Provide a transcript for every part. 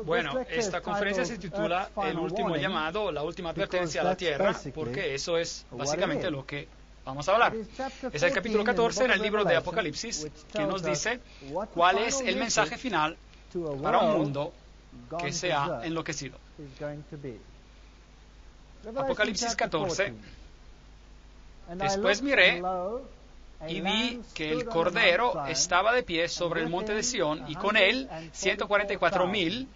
Bueno, esta conferencia se titula El último llamado, la última advertencia a la tierra, porque eso es básicamente lo que vamos a hablar. Es el capítulo 14 en el libro de Apocalipsis que nos dice cuál es el mensaje final para un mundo que se ha enloquecido. Apocalipsis 14. Después miré y vi que el Cordero estaba de pie sobre el monte de Sión y con él 144,000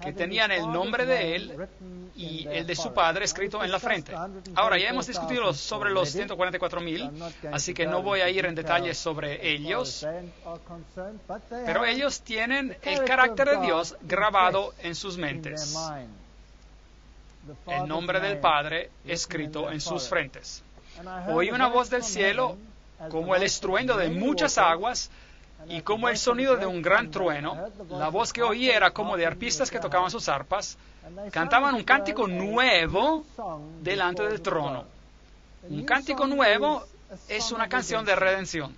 que tenían el nombre de él y el de su padre escrito en la frente. Ahora, ya hemos discutido sobre los 144,000, así que no voy a ir en detalles sobre ellos, pero ellos tienen el carácter de Dios grabado en sus mentes, el nombre del Padre escrito en sus frentes. Oí una voz del cielo como el estruendo de muchas aguas y como el sonido de un gran trueno. La voz que oí era como de arpistas que tocaban sus arpas. Cantaban un cántico nuevo delante del trono. Un cántico nuevo es una canción de redención.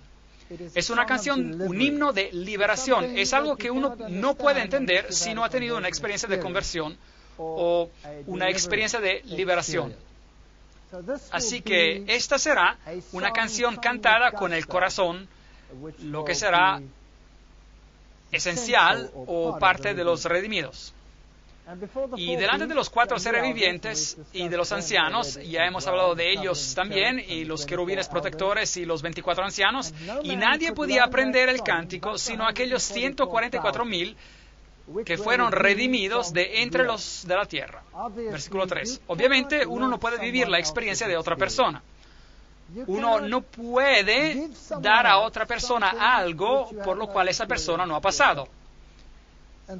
Es una canción, un himno de liberación. Es algo que uno no puede entender si no ha tenido una experiencia de conversión o una experiencia de liberación. Así que esta será una canción cantada con el corazón, lo que será esencial o parte de los redimidos. Y delante de los 4 seres vivientes y de los ancianos, ya hemos hablado de ellos también, y los querubines protectores y los 24 ancianos, y nadie podía aprender el cántico sino aquellos 144,000 que fueron redimidos de entre los de la tierra. Versículo 3. Obviamente, uno no puede vivir la experiencia de otra persona. Uno no puede dar a otra persona algo por lo cual esa persona no ha pasado.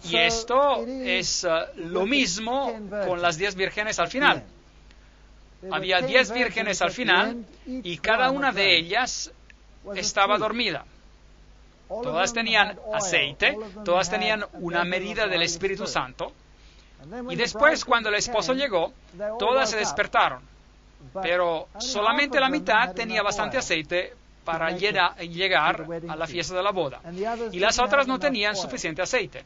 Y esto es lo mismo con las 10 vírgenes al final. Había 10 vírgenes al final y cada una de ellas estaba dormida. Todas tenían aceite, todas tenían una medida del Espíritu Santo. Y después, cuando el esposo llegó, todas se despertaron. Pero solamente la mitad tenía bastante aceite para llegar a la fiesta de la boda. Y las otras no tenían suficiente aceite.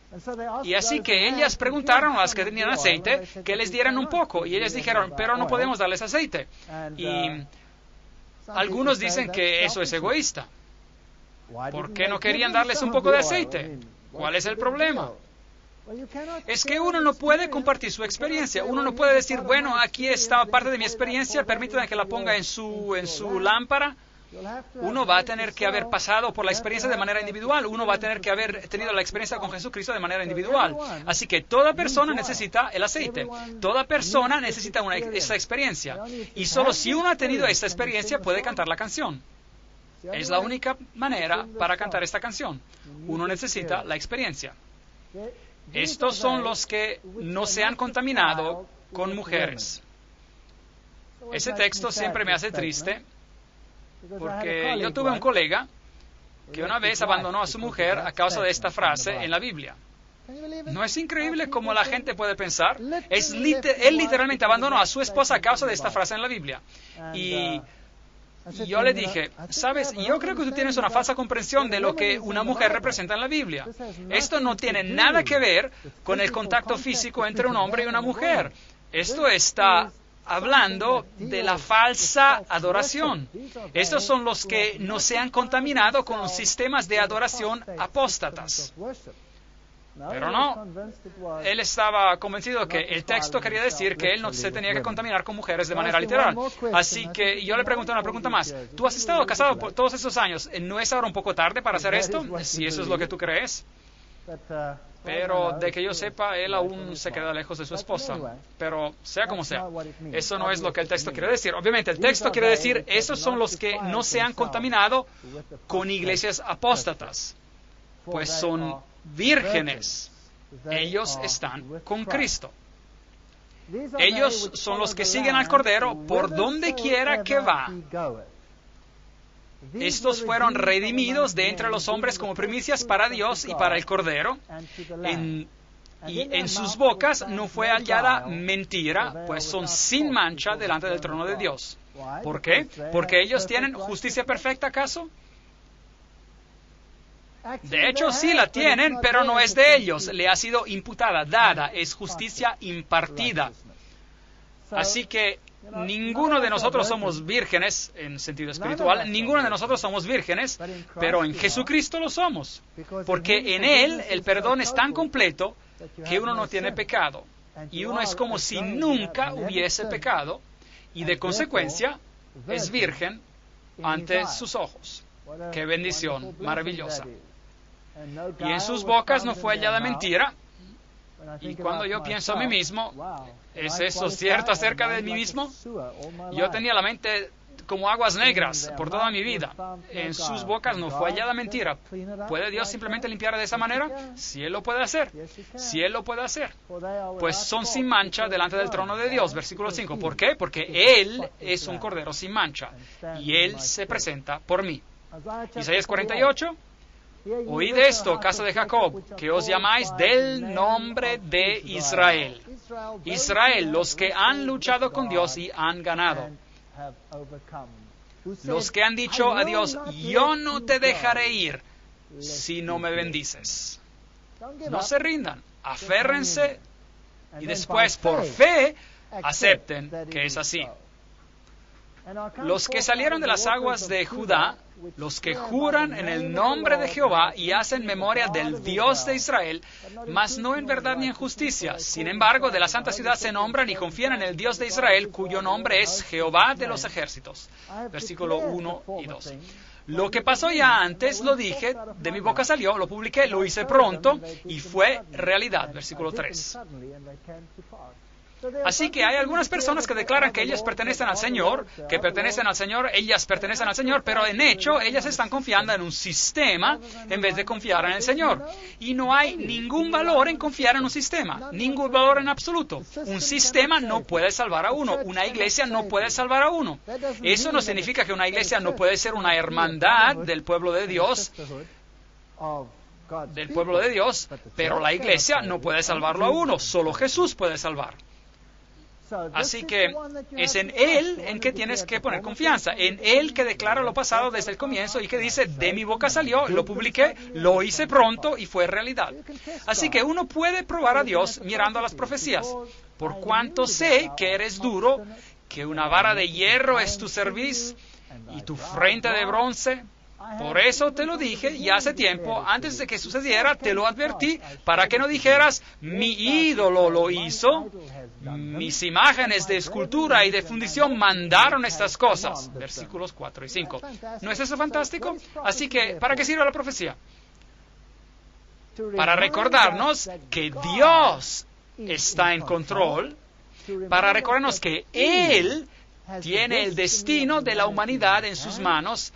Y así que ellas preguntaron a las que tenían aceite que les dieran un poco. Y ellas dijeron, pero no podemos darles aceite. Y algunos dicen que eso es egoísta. ¿Por qué no querían darles un poco de aceite? ¿Cuál es el problema? Es que uno no puede compartir su experiencia. Uno no puede decir, bueno, aquí está parte de mi experiencia, permítanme que la ponga en su lámpara. Uno va a tener que haber pasado por la experiencia de manera individual. Uno va a tener que haber tenido la experiencia con Jesucristo de manera individual. Así que toda persona necesita el aceite. Toda persona necesita esa experiencia. Y solo si uno ha tenido esta experiencia puede cantar la canción. Es la única manera para cantar esta canción. Uno necesita la experiencia. Estos son los que no se han contaminado con mujeres. Ese texto siempre me hace triste, porque yo tuve un colega que una vez abandonó a su mujer a causa de esta frase en la Biblia. ¿No es increíble cómo la gente puede pensar? Él literalmente abandonó a su esposa a causa de esta frase en la Biblia. Y yo le dije, sabes, yo creo que tú tienes una falsa comprensión de lo que una mujer representa en la Biblia. Esto no tiene nada que ver con el contacto físico entre un hombre y una mujer. Esto está hablando de la falsa adoración. Estos son los que no se han contaminado con los sistemas de adoración apóstatas. Pero no, él estaba convencido que el texto quería decir que él no se tenía que contaminar con mujeres de manera literal. Así que yo le pregunté una pregunta más. ¿Tú has estado casado por todos estos años? ¿No es ahora un poco tarde para hacer esto? Si eso es lo que tú crees. Pero de que yo sepa, él aún se queda lejos de su esposa. Pero sea como sea, eso no es lo que el texto quiere decir. Obviamente el texto quiere decir, esos son los que no se han contaminado con iglesias apóstatas. Pues son vírgenes. Ellos están con Cristo. Ellos son los que siguen al Cordero por donde quiera que va. Estos fueron redimidos de entre los hombres como primicias para Dios y para el Cordero. Y en sus bocas no fue hallada mentira, pues son sin mancha delante del trono de Dios. ¿Por qué? ¿Porque ellos tienen justicia perfecta, acaso? De hecho, sí la tienen, pero no es de ellos. Le ha sido imputada, dada, es justicia impartida. Así que ninguno de nosotros somos vírgenes en sentido espiritual, ninguno de nosotros somos vírgenes, pero en Jesucristo lo somos, porque en Él el perdón es tan completo que uno no tiene pecado, y uno es como si nunca hubiese pecado, y de consecuencia es virgen ante sus ojos. ¡Qué bendición maravillosa! Y en sus bocas no fue hallada mentira. Y cuando yo pienso a mí mismo, ¿es eso cierto acerca de mí mismo? Yo tenía la mente como aguas negras por toda mi vida. En sus bocas no fue hallada mentira. ¿Puede Dios simplemente limpiar de esa manera? Si Él lo puede hacer. Si Él lo puede hacer. Pues son sin mancha delante del trono de Dios. Versículo 5. ¿Por qué? Porque Él es un cordero sin mancha. Y Él se presenta por mí. Isaías 48. Oíd esto, casa de Jacob, que os llamáis del nombre de Israel. Israel, los que han luchado con Dios y han ganado. Los que han dicho a Dios, yo no te dejaré ir si no me bendices. No se rindan, aférrense y después por fe acepten que es así. Los que salieron de las aguas de Judá, los que juran en el nombre de Jehová y hacen memoria del Dios de Israel, mas no en verdad ni en justicia. Sin embargo, de la santa ciudad se nombran y confían en el Dios de Israel, cuyo nombre es Jehová de los ejércitos. Versículo 1 y 2. Lo que pasó ya antes, lo dije, de mi boca salió, lo publiqué, lo hice pronto y fue realidad. Versículo 3. Así que hay algunas personas que declaran que ellas pertenecen al Señor, ellas pertenecen al Señor, pero en hecho ellas están confiando en un sistema en vez de confiar en el Señor. Y no hay ningún valor en confiar en un sistema, ningún valor en absoluto. Un sistema no puede salvar a uno, una iglesia no puede salvar a uno. Eso no significa que una iglesia no puede ser una hermandad del pueblo de Dios, pero la iglesia no puede salvarlo a uno, solo Jesús puede salvar. Así que es en Él en que tienes que poner confianza, en Él que declara lo pasado desde el comienzo y que dice, de mi boca salió, lo publiqué, lo hice pronto y fue realidad. Así que uno puede probar a Dios mirando a las profecías. Por cuanto sé que eres duro, que una vara de hierro es tu cerviz y tu frente de bronce. Por eso te lo dije ya hace tiempo, antes de que sucediera, te lo advertí, para que no dijeras, mi ídolo lo hizo, mis imágenes de escultura y de fundición mandaron estas cosas. Versículos 4 y 5. ¿No es eso fantástico? Así que, ¿para qué sirve la profecía? Para recordarnos que Dios está en control, para recordarnos que Él tiene el destino de la humanidad en sus manos,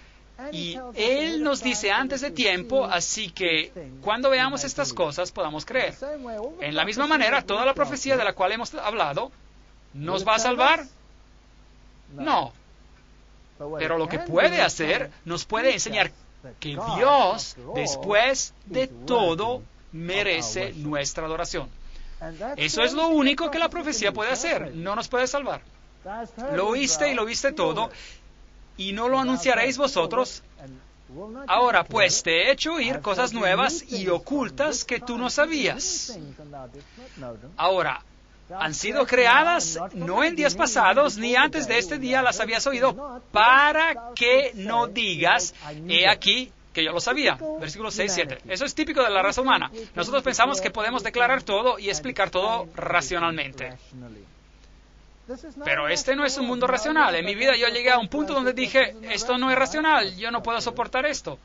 y Él nos dice antes de tiempo, así que cuando veamos estas cosas podamos creer. En la misma manera, toda la profecía de la cual hemos hablado, ¿nos va a salvar? No. Pero lo que puede hacer, nos puede enseñar que Dios, después de todo, merece nuestra adoración. Eso es lo único que la profecía puede hacer, no nos puede salvar. Lo oíste y lo viste todo, y no lo anunciaréis vosotros. Ahora pues te he hecho oír cosas nuevas y ocultas que tú no sabías. Ahora, han sido creadas no en días pasados, ni antes de este día las habías oído, para que no digas, he aquí que yo lo sabía. Versículos 6, 7. Eso es típico de la raza humana. Nosotros pensamos que podemos declarar todo y explicar todo racionalmente. Pero este no es un mundo racional. En mi vida yo llegué a un punto donde dije, esto no es racional, yo no puedo soportar esto.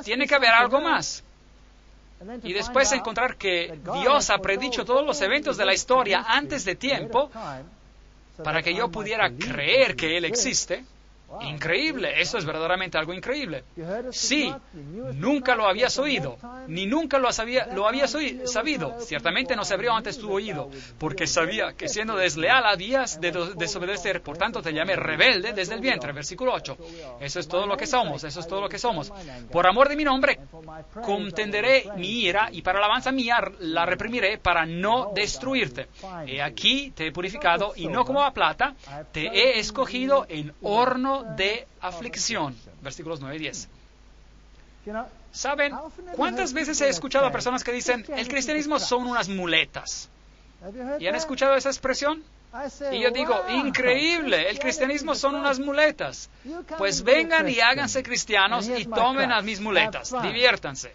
Tiene que haber algo más. Y después encontrar que Dios ha predicho todos los eventos de la historia antes de tiempo para que yo pudiera creer que Él existe. Increíble, eso es verdaderamente algo increíble. Sí, nunca lo habías oído, ni nunca lo habías sabido. Ciertamente no se abrió antes tu oído, porque sabía que siendo desleal habías de desobedecer, por tanto te llamé rebelde desde el vientre. Versículo 8. Eso es todo lo que somos, eso es todo lo que somos. Por amor de mi nombre, contenderé mi ira, y para alabanza mía la reprimiré para no destruirte. He aquí te he purificado, y no como a plata, te he escogido en horno de aflicción. Versículos 9 y 10. ¿Saben cuántas veces he escuchado a personas que dicen, el cristianismo son unas muletas? ¿Y han escuchado esa expresión? Y yo digo, increíble, el cristianismo son unas muletas. Pues vengan y háganse cristianos y tomen a mis muletas. Diviértanse.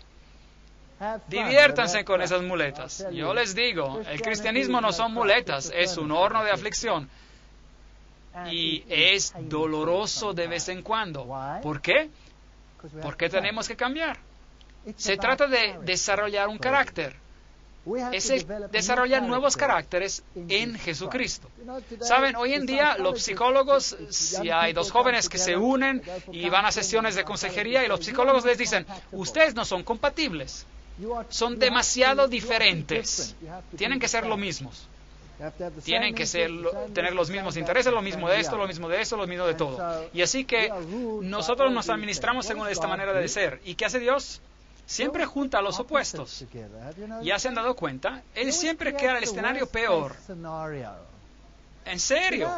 Diviértanse con esas muletas. Yo les digo, el cristianismo no son muletas, es un horno de aflicción. Y es doloroso de vez en cuando. ¿Por qué? Porque tenemos que cambiar. Se trata de desarrollar un carácter. Es el desarrollar nuevos caracteres en Jesucristo. Saben, hoy en día los psicólogos, si hay dos jóvenes que se unen y van a sesiones de consejería y los psicólogos les dicen, ustedes no son compatibles, son demasiado diferentes, tienen que ser lo mismos. Tienen que tener los mismos intereses, lo mismo de esto, lo mismo de eso, lo mismo de todo. Y así que nosotros nos administramos según esta manera de ser. ¿Y qué hace Dios? Siempre junta a los opuestos. ¿Ya se han dado cuenta? Él siempre crea el escenario peor. ¿En serio?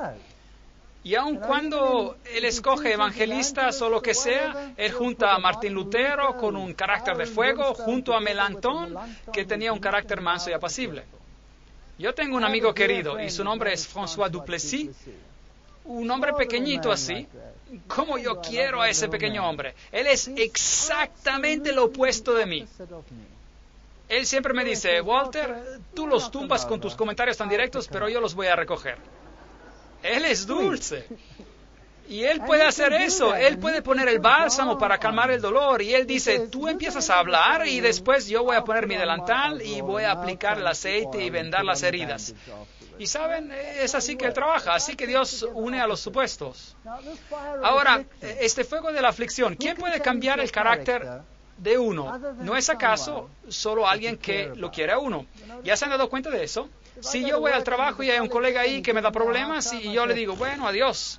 Y aun cuando Él escoge evangelistas o lo que sea, Él junta a Martín Lutero con un carácter de fuego, junto a Melanchthon, que tenía un carácter manso y apacible. Yo tengo un amigo querido, y su nombre es François Duplessis, un hombre pequeñito así. ¿Cómo yo quiero a ese pequeño hombre? Él es exactamente lo opuesto de mí. Él siempre me dice, Walter, tú los tumbas con tus comentarios tan directos, pero yo los voy a recoger. Él es dulce. Y él puede hacer eso. Él puede poner el bálsamo para calmar el dolor. Y él dice, tú empiezas a hablar y después yo voy a poner mi delantal y voy a aplicar el aceite y vendar las heridas. Y saben, es así que Él trabaja. Así que Dios une a los supuestos. Ahora, este fuego de la aflicción, ¿quién puede cambiar el carácter de uno? ¿No es acaso solo alguien que lo quiere a uno? ¿Ya se han dado cuenta de eso? Si yo voy al trabajo y hay un colega ahí que me da problemas y yo le digo, bueno, adiós,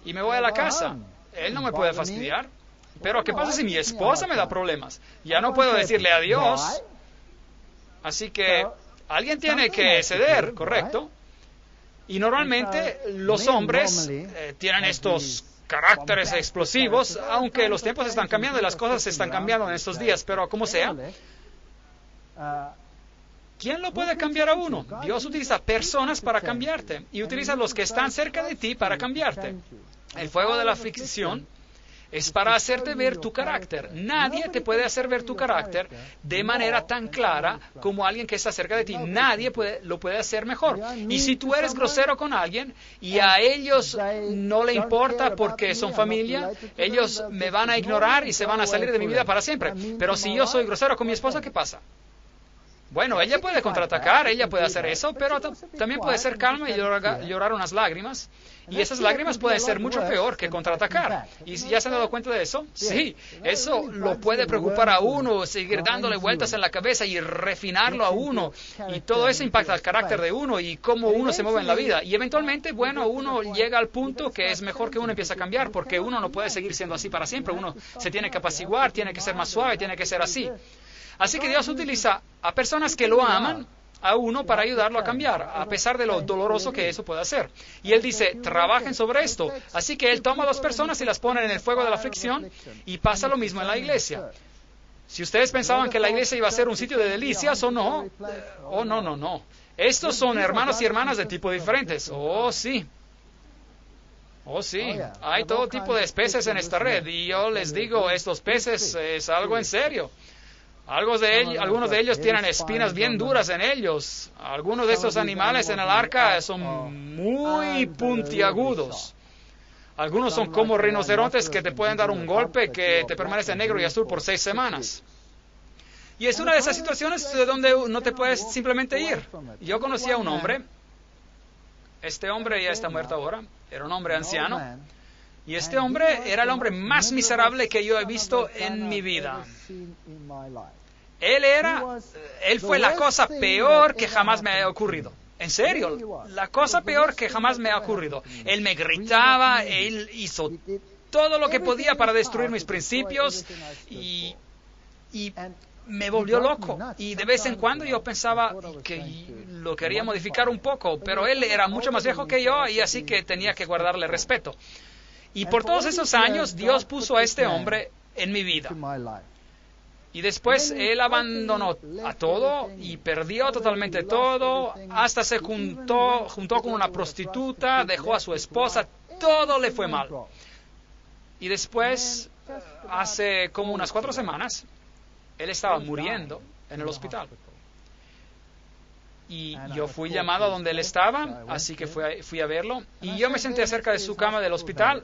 y me voy a la casa, él no me puede fastidiar. Pero ¿qué pasa si mi esposa me da problemas? Ya no puedo decirle adiós. Así que alguien tiene que ceder, ¿correcto? Y normalmente los hombres tienen estos caracteres explosivos, aunque los tiempos están cambiando y las cosas se están cambiando en estos días, pero como sea, ¿quién lo puede cambiar a uno? Dios utiliza personas para cambiarte y utiliza los que están cerca de ti para cambiarte. El fuego de la aflicción es para hacerte ver tu carácter. Nadie te puede hacer ver tu carácter de manera tan clara como alguien que está cerca de ti. Nadie lo puede hacer mejor. Y si tú eres grosero con alguien y a ellos no le importa porque son familia, ellos me van a ignorar y se van a salir de mi vida para siempre. Pero si yo soy grosero con mi esposa, ¿qué pasa? Bueno, ella puede contraatacar, ella puede hacer eso, pero también puede ser calma y llorar unas lágrimas. Y esas lágrimas pueden ser mucho peor que contraatacar. ¿Y ya se han dado cuenta de eso? Sí, eso lo puede preocupar a uno, seguir dándole vueltas en la cabeza y refinarlo a uno. Y todo eso impacta el carácter de uno y cómo uno se mueve en la vida. Y eventualmente, bueno, uno llega al punto que es mejor que uno empiece a cambiar, porque uno no puede seguir siendo así para siempre. Uno se tiene que apaciguar, tiene que ser más suave, tiene que ser así. Así que Dios utiliza a personas que lo aman a uno para ayudarlo a cambiar, a pesar de lo doloroso que eso puede hacer. Y Él dice, trabajen sobre esto. Así que Él toma a dos personas y las pone en el fuego de la aflicción y pasa lo mismo en la iglesia. Si ustedes pensaban que la iglesia iba a ser un sitio de delicias o no, no. Estos son hermanos y hermanas de tipo diferentes. Oh, sí. Hay todo tipo de peces en esta red y yo les digo, estos peces es algo en serio. Algunos de ellos tienen espinas bien duras en ellos. Algunos de estos animales en el arca son muy puntiagudos. Algunos son como rinocerontes que te pueden dar un golpe que te permanece negro y azul por 6 semanas. Y es una de esas situaciones donde no te puedes simplemente ir. Yo conocí a un hombre. Este hombre ya está muerto ahora. Era un hombre anciano. Y este hombre era el hombre más miserable que yo he visto en mi vida. Él fue la cosa peor que jamás me ha ocurrido. En serio, la cosa peor que jamás me ha ocurrido. Él me gritaba, él hizo todo lo que podía para destruir mis principios y me volvió loco. Y de vez en cuando yo pensaba que lo quería modificar un poco, pero él era mucho más viejo que yo y así que tenía que guardarle respeto. Y por todos esos años, Dios puso a este hombre en mi vida. Y después él abandonó a todo y perdió totalmente todo, hasta se juntó con una prostituta, dejó a su esposa, todo le fue mal. Y después, hace como unas 4 semanas, él estaba muriendo en el hospital. Y yo fui llamado a donde él estaba, así que fui a verlo. Y yo me senté cerca de su cama del hospital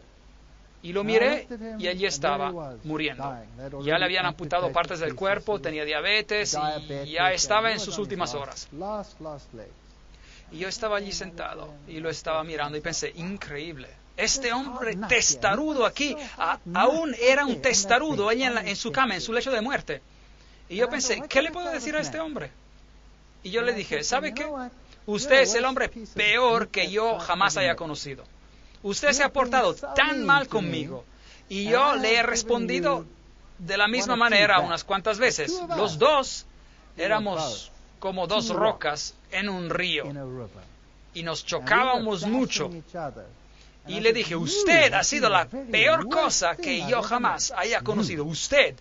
y lo miré y allí estaba muriendo. Ya le habían amputado partes del cuerpo, tenía diabetes y ya estaba en sus últimas horas. Y yo estaba allí sentado y lo estaba mirando y pensé, increíble. Este hombre testarudo aquí, aún era un testarudo allí en su cama, en su lecho de muerte. Y yo pensé, ¿qué le puedo decir a este hombre? Y yo le dije, ¿sabe qué? Usted es el hombre peor que yo jamás haya conocido. Usted se ha portado tan mal conmigo. Y yo le he respondido de la misma manera unas cuantas veces. Los dos éramos como 2 rocas en un río. Y nos chocábamos mucho. Y le dije, usted ha sido la peor cosa que yo jamás haya conocido. Usted.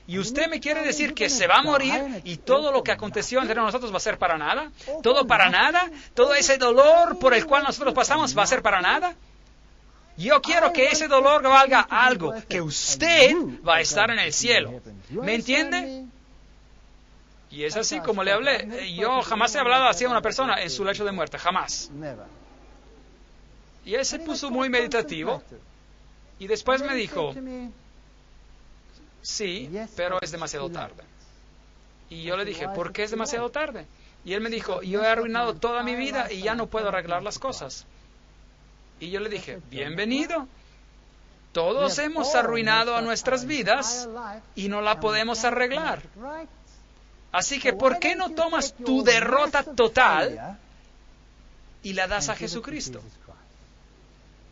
¿Y usted me quiere decir que se va a morir y todo lo que aconteció entre nosotros va a ser para nada? ¿Todo para nada? ¿Todo ese dolor por el cual nosotros pasamos va a ser para nada? Yo quiero que ese dolor valga algo, que usted va a estar en el cielo. ¿Me entiende? Y es así como le hablé. Yo jamás he hablado así a una persona en su lecho de muerte, jamás. Y él se puso muy meditativo y después me dijo, sí, pero es demasiado tarde. Y yo le dije, ¿por qué es demasiado tarde? Y él me dijo, yo he arruinado toda mi vida y ya no puedo arreglar las cosas. Y yo le dije, bienvenido. Todos hemos arruinado a nuestras vidas y no la podemos arreglar. Así que, ¿por qué no tomas tu derrota total y la das a Jesucristo?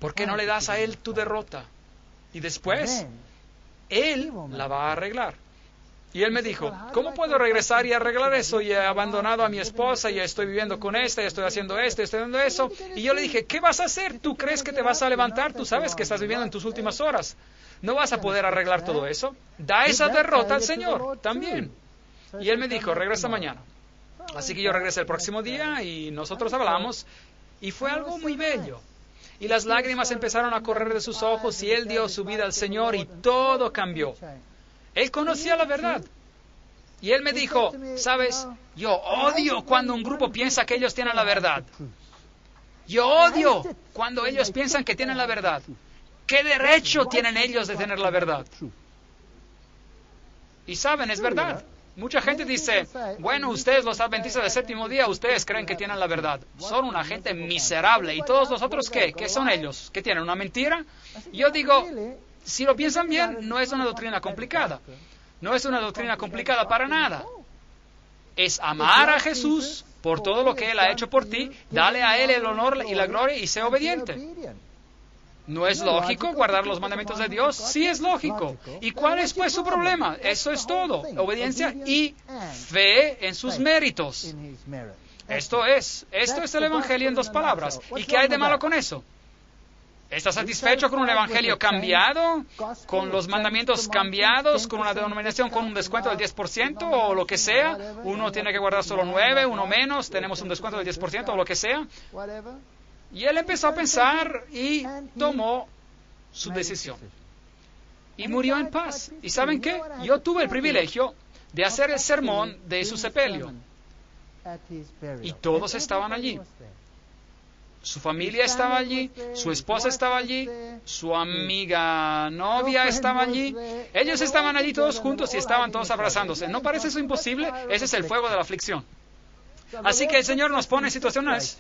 ¿Por qué no le das a Él tu derrota? Y después, Él la va a arreglar. Y él me dijo, ¿cómo puedo regresar y arreglar eso? Y he abandonado a mi esposa, y estoy viviendo con esta, y estoy haciendo esto, y estoy haciendo eso. Y yo le dije, ¿qué vas a hacer? ¿Tú crees que te vas a levantar? Tú sabes que estás viviendo en tus últimas horas. ¿No vas a poder arreglar todo eso? Da esa derrota al Señor también. Y él me dijo, regresa mañana. Así que yo regresé el próximo día, y nosotros hablamos, y fue algo muy bello. Y las lágrimas empezaron a correr de sus ojos, y él dio su vida al Señor, y todo cambió. Él conocía la verdad. Y él me dijo, ¿sabes? Yo odio cuando un grupo piensa que ellos tienen la verdad. Yo odio cuando ellos piensan que tienen la verdad. ¿Qué derecho tienen ellos de tener la verdad? Y saben, es verdad. Mucha gente dice, bueno, ustedes los adventistas del séptimo día, ustedes creen que tienen la verdad. Son una gente miserable. ¿Y todos los otros qué? ¿Qué son ellos? ¿Qué tienen? ¿Una mentira? Yo digo, si lo piensan bien, no es una doctrina complicada. No es una doctrina complicada para nada. Es amar a Jesús por todo lo que Él ha hecho por ti, dale a Él el honor y la gloria y sé obediente. ¿No es lógico guardar los mandamientos de Dios? Sí es lógico. ¿Y cuál es pues su problema? Eso es todo. Obediencia y fe en sus méritos. Esto es el Evangelio en 2 palabras. ¿Y qué hay de malo con eso? ¿Estás satisfecho con un evangelio cambiado? ¿Con los mandamientos cambiados? ¿Con una denominación con un descuento del 10% o lo que sea? Uno tiene que guardar solo 9, uno menos, tenemos un descuento del 10% o lo que sea. Y él empezó a pensar y tomó su decisión. Y murió en paz. ¿Y saben qué? Yo tuve el privilegio de hacer el sermón de su sepelio. Y todos estaban allí. Su familia estaba allí, su esposa estaba allí, su amiga novia estaba allí. Ellos estaban allí todos juntos y estaban todos abrazándose. ¿No parece eso imposible? Ese es el fuego de la aflicción. Así que el Señor nos pone en situaciones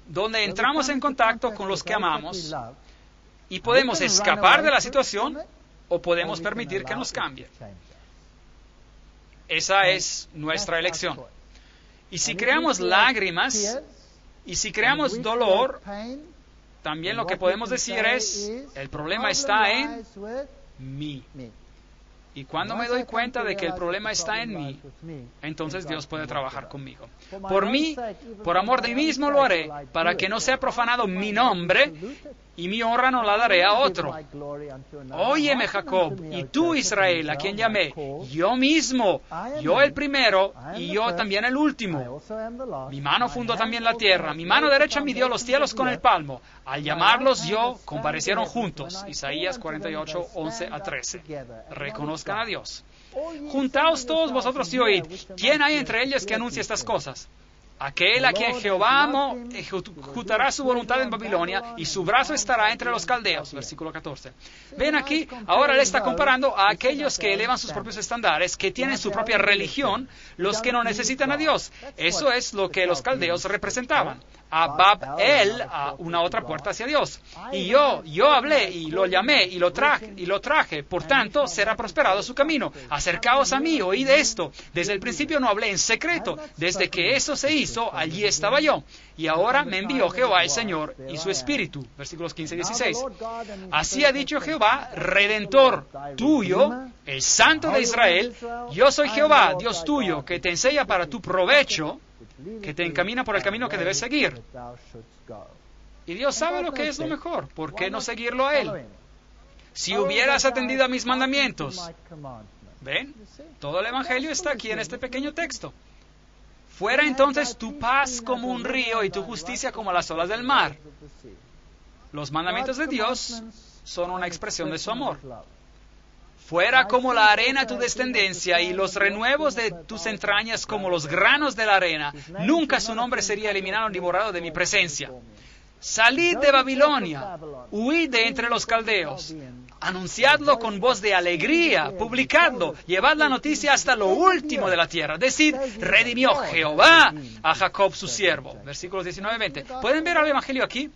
donde entramos en contacto con los que amamos y podemos escapar de la situación o podemos permitir que nos cambie. Esa es nuestra elección. Y si creamos lágrimas, y si creamos dolor, también lo que podemos decir es, el problema está en mí. Y cuando me doy cuenta de que el problema está en mí, entonces Dios puede trabajar conmigo. Por mí, por amor de mí mismo lo haré, para que no sea profanado mi nombre y mi honra no la daré a otro. Óyeme, Jacob, y tú, Israel, a quien llamé, yo mismo, yo el primero, y yo también el último. Mi mano fundó también la tierra, mi mano derecha midió los cielos con el palmo. Al llamarlos yo, comparecieron juntos. Isaías 48, 11 a 13. Reconozcan a Dios. Juntaos todos vosotros y oíd. ¿Quién hay entre ellos que anuncie estas cosas? Aquel a quien Jehová amó ejecutará su voluntad en Babilonia y su brazo estará entre los caldeos. Versículo 14. Ven aquí, ahora le está comparando a aquellos que elevan sus propios estándares, que tienen su propia religión, los que no necesitan a Dios. Eso es lo que los caldeos representaban. A Bab-el, a una otra puerta hacia Dios. Y yo hablé y lo llamé y lo traje. Por tanto, será prosperado su camino. Acercaos a mí, oíd esto. Desde el principio no hablé en secreto. Desde que eso se hizo, allí estaba yo. Y ahora me envió Jehová el Señor y su Espíritu. Versículos 15 y 16. Así ha dicho Jehová, Redentor tuyo, el Santo de Israel. Yo soy Jehová, Dios tuyo, que te enseña para tu provecho, que te encamina por el camino que debes seguir. Y Dios sabe lo que es lo mejor. ¿Por qué no seguirlo a Él? Si hubieras atendido a mis mandamientos. ¿Ven? Todo el Evangelio está aquí en este pequeño texto. Fuera entonces tu paz como un río y tu justicia como las olas del mar. Los mandamientos de Dios son una expresión de su amor. Fuera como la arena tu descendencia y los renuevos de tus entrañas como los granos de la arena. Nunca su nombre sería eliminado ni borrado de mi presencia. Salid de Babilonia, huid de entre los caldeos. Anunciadlo con voz de alegría, publicadlo, llevad la noticia hasta lo último de la tierra. Decid, redimió Jehová a Jacob su siervo. Versículos 19 y 20. ¿Pueden ver al Evangelio aquí?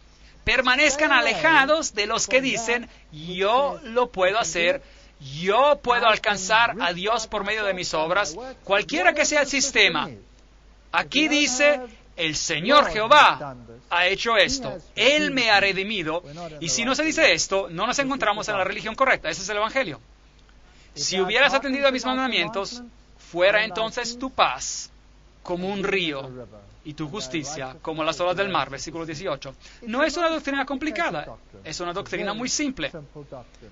Permanezcan alejados de los que dicen, yo lo puedo hacer. Yo puedo alcanzar a Dios por medio de mis obras, cualquiera que sea el sistema. Aquí dice, el Señor Jehová ha hecho esto. Él me ha redimido. Y si no se dice esto, no nos encontramos en la religión correcta. Ese es el Evangelio. Si hubieras atendido a mis mandamientos, fuera entonces tu paz como un río y tu justicia como las olas del mar. Versículo 18. No es una doctrina complicada, es una doctrina muy simple.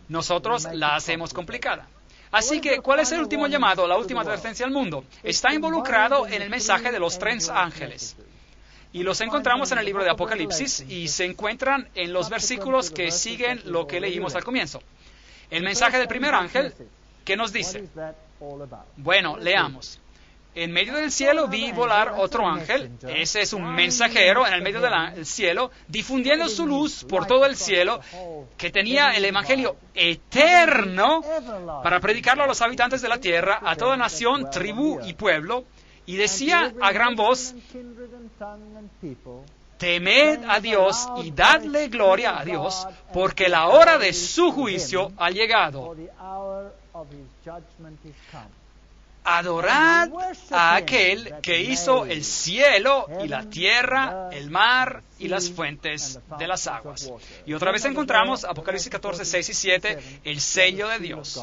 Nosotros la hacemos complicada. Así que, ¿cuál es el último llamado, la última advertencia al mundo? Está involucrado en el mensaje de los 3 ángeles. Y los encontramos en el libro de Apocalipsis y se encuentran en los versículos que siguen lo que leímos al comienzo. El mensaje del primer ángel, ¿qué nos dice? Bueno, leamos. En medio del cielo vi volar otro ángel. Ese es un mensajero en el medio del cielo, difundiendo su luz por todo el cielo, que tenía el evangelio eterno para predicarlo a los habitantes de la tierra, a toda nación, tribu y pueblo, y decía a gran voz, temed a Dios y dadle gloria a Dios, porque la hora de su juicio ha llegado. Adorad a aquel que hizo el cielo y la tierra, el mar y las fuentes de las aguas. Y otra vez encontramos, Apocalipsis 14, 6 y 7, el sello de Dios.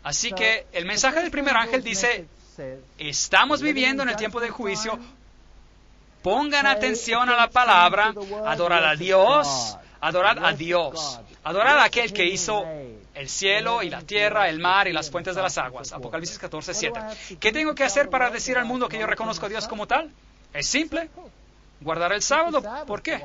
Así que el mensaje del primer ángel dice, estamos viviendo en el tiempo del juicio, pongan atención a la palabra, adorad a Dios, adorad a Dios, adorad a aquel que hizo el cielo y la tierra, el mar y las fuentes de las aguas. Apocalipsis 14, 7. ¿Qué tengo que hacer para decir al mundo que yo reconozco a Dios como tal? Es simple. Guardar el sábado. ¿Por qué?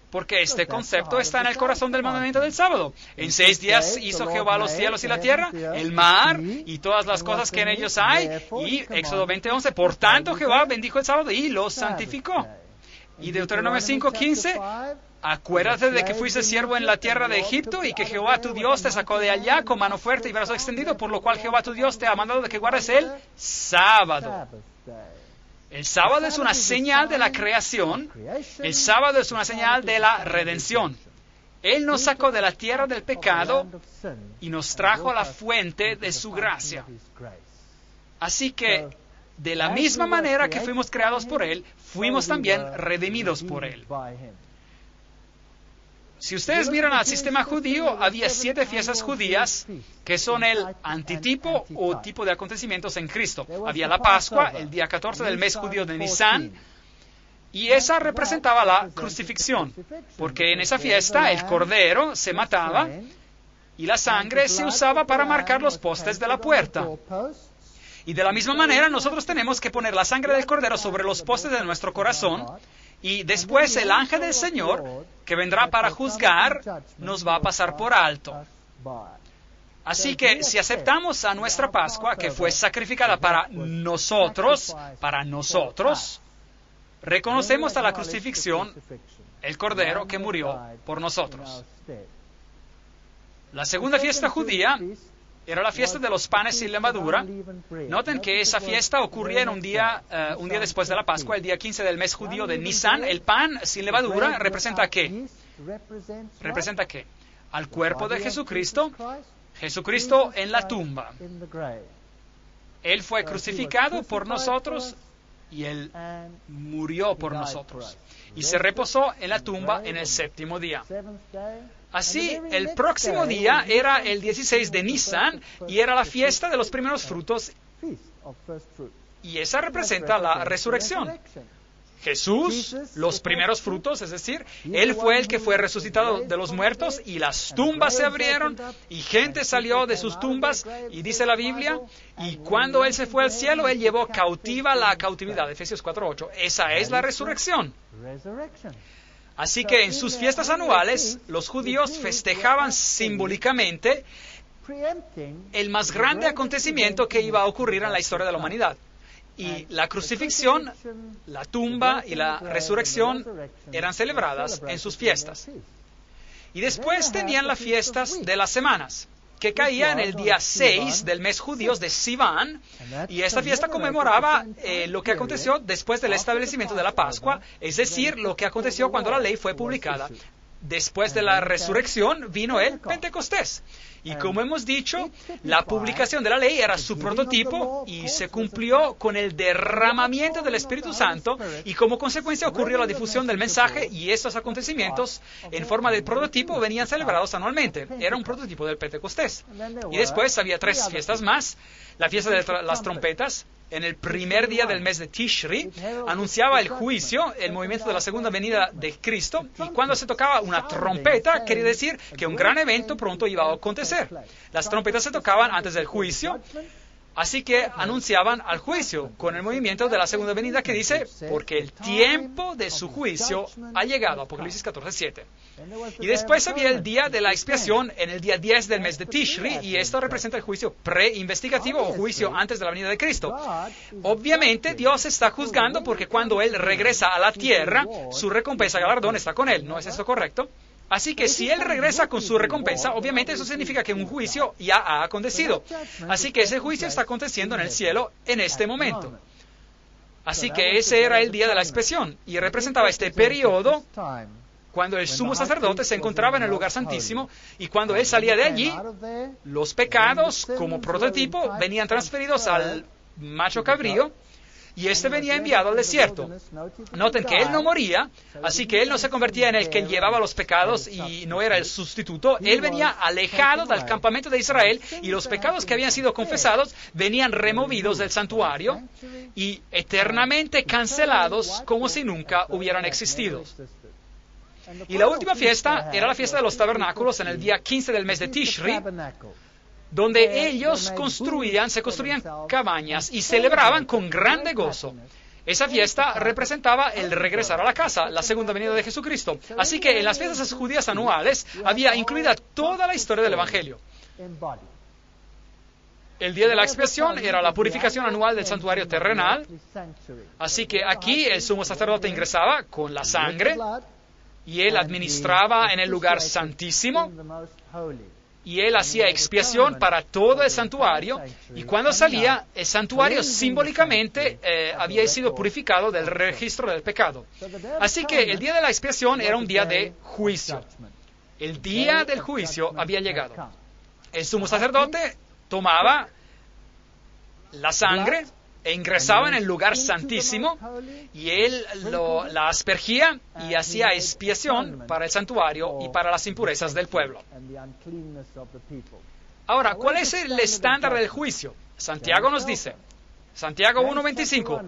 Porque este concepto está en el corazón del mandamiento del sábado. En 6 días hizo Jehová los cielos y la tierra, el mar y todas las cosas que en ellos hay. Y Éxodo 20, 11. Por tanto, Jehová bendijo el sábado y lo santificó. Y Deuteronomio 5, 15. Acuérdate de que fuiste siervo en la tierra de Egipto y que Jehová tu Dios te sacó de allá con mano fuerte y brazo extendido, por lo cual Jehová tu Dios te ha mandado de que guardes el sábado. El sábado es una señal de la creación. El sábado es una señal de la redención. Él nos sacó de la tierra del pecado y nos trajo a la fuente de su gracia. Así que, de la misma manera que fuimos creados por Él, fuimos también redimidos por Él. Si ustedes miran al sistema judío, había 7 fiestas judías que son el antitipo o tipo de acontecimientos en Cristo. Había la Pascua, el día 14 del mes judío de Nisan, Y esa representaba la crucifixión, porque en esa fiesta el cordero se mataba y la sangre se usaba para marcar los postes de la puerta. Y de la misma manera nosotros tenemos que poner la sangre del cordero sobre los postes de nuestro corazón, y después el ángel del Señor, que vendrá para juzgar, nos va a pasar por alto. Así que si aceptamos a nuestra Pascua, que fue sacrificada para nosotros, reconocemos a la crucifixión el cordero que murió por nosotros. La segunda fiesta judía era la fiesta de los panes sin levadura. Noten que esa fiesta ocurría en un día después de la Pascua, el día 15 del mes judío de Nisan. El pan sin levadura ¿representa qué? ¿Representa qué? Al cuerpo de Jesucristo, Jesucristo en la tumba. Él fue crucificado por nosotros y Él murió por nosotros. Y se reposó en la tumba en el séptimo día. Así, el próximo día era el 16 de Nisan y era la fiesta de los primeros frutos. Y esa representa la resurrección. Jesús, los primeros frutos, es decir, Él fue el que fue resucitado de los muertos y las tumbas se abrieron y gente salió de sus tumbas y dice la Biblia, y cuando Él se fue al cielo, Él llevó cautiva la cautividad, Efesios 4:8. Esa es la resurrección. Así que en sus fiestas anuales, los judíos festejaban simbólicamente el más grande acontecimiento que iba a ocurrir en la historia de la humanidad. Y la crucifixión, la tumba y la resurrección eran celebradas en sus fiestas. Y después tenían las fiestas de las semanas, que caía en el día 6 del mes judío de Sivan, y esta fiesta conmemoraba lo que aconteció después del establecimiento de la Pascua, es decir, lo que aconteció cuando la ley fue publicada. Después de la resurrección vino el Pentecostés. Y como hemos dicho, la publicación de la ley era su prototipo y se cumplió con el derramamiento del Espíritu Santo, y como consecuencia ocurrió la difusión del mensaje, y estos acontecimientos en forma de prototipo venían celebrados anualmente. Era un prototipo del Pentecostés. Y después había 3 fiestas más. La fiesta de las trompetas, en el primer día del mes de Tishri, anunciaba el juicio, el movimiento de la segunda venida de Cristo, y cuando se tocaba una trompeta, quería decir que un gran evento pronto iba a acontecer. Las trompetas se tocaban antes del juicio, así que anunciaban al juicio, con el movimiento de la segunda venida que dice, porque el tiempo de su juicio ha llegado, Apocalipsis 14:7. Y después había el día de la expiación en el día 10 del mes de Tishri, y esto representa el juicio pre-investigativo o juicio antes de la venida de Cristo. Obviamente Dios está juzgando porque cuando Él regresa a la tierra, su recompensa galardón está con Él. ¿No es esto correcto? Así que si Él regresa con su recompensa, obviamente eso significa que un juicio ya ha acontecido. Así que ese juicio está aconteciendo en el cielo en este momento. Así que ese era el día de la expiación y representaba este periodo cuando el sumo sacerdote se encontraba en el lugar santísimo, y cuando él salía de allí, los pecados, como prototipo, venían transferidos al macho cabrío, y este venía enviado al desierto. Noten que él no moría, así que él no se convertía en el que llevaba los pecados y no era el sustituto. Él venía alejado del campamento de Israel, y los pecados que habían sido confesados venían removidos del santuario y eternamente cancelados como si nunca hubieran existido. Y la última fiesta era la fiesta de los tabernáculos en el día 15 del mes de Tishri, donde ellos se construían cabañas y celebraban con grande gozo. Esa fiesta representaba el regresar a la casa, la segunda venida de Jesucristo. Así que en las fiestas judías anuales había incluida toda la historia del Evangelio. El día de la expiación era la purificación anual del santuario terrenal. Así que aquí el sumo sacerdote ingresaba con la sangre, y él administraba en el lugar santísimo, y él hacía expiación para todo el santuario, y cuando salía, el santuario simbólicamente había sido purificado del registro del pecado. Así que el día de la expiación era un día de juicio. El día del juicio había llegado. El sumo sacerdote tomaba la sangre e ingresaba en el lugar santísimo, y él la aspergía y hacía expiación para el santuario y para las impurezas del pueblo. Ahora, ¿cuál es el estándar del juicio? Santiago nos dice, Santiago 1:25,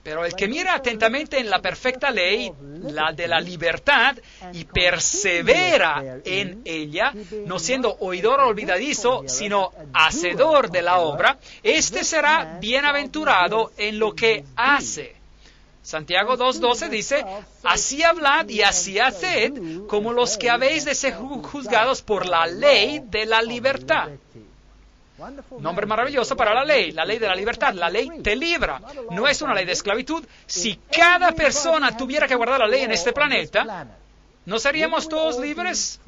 Pero el que mira atentamente en la perfecta ley, la de la libertad, y persevera en ella, no siendo oidor olvidadizo, sino hacedor de la obra, éste será bienaventurado en lo que hace. Santiago 2:12 dice, así hablad y así haced, como los que habéis de ser juzgados por la ley de la libertad. Nombre maravilloso para la ley de la libertad. La ley te libra, no es una ley de esclavitud. Si cada persona tuviera que guardar la ley en este planeta, ¿no seríamos todos libres?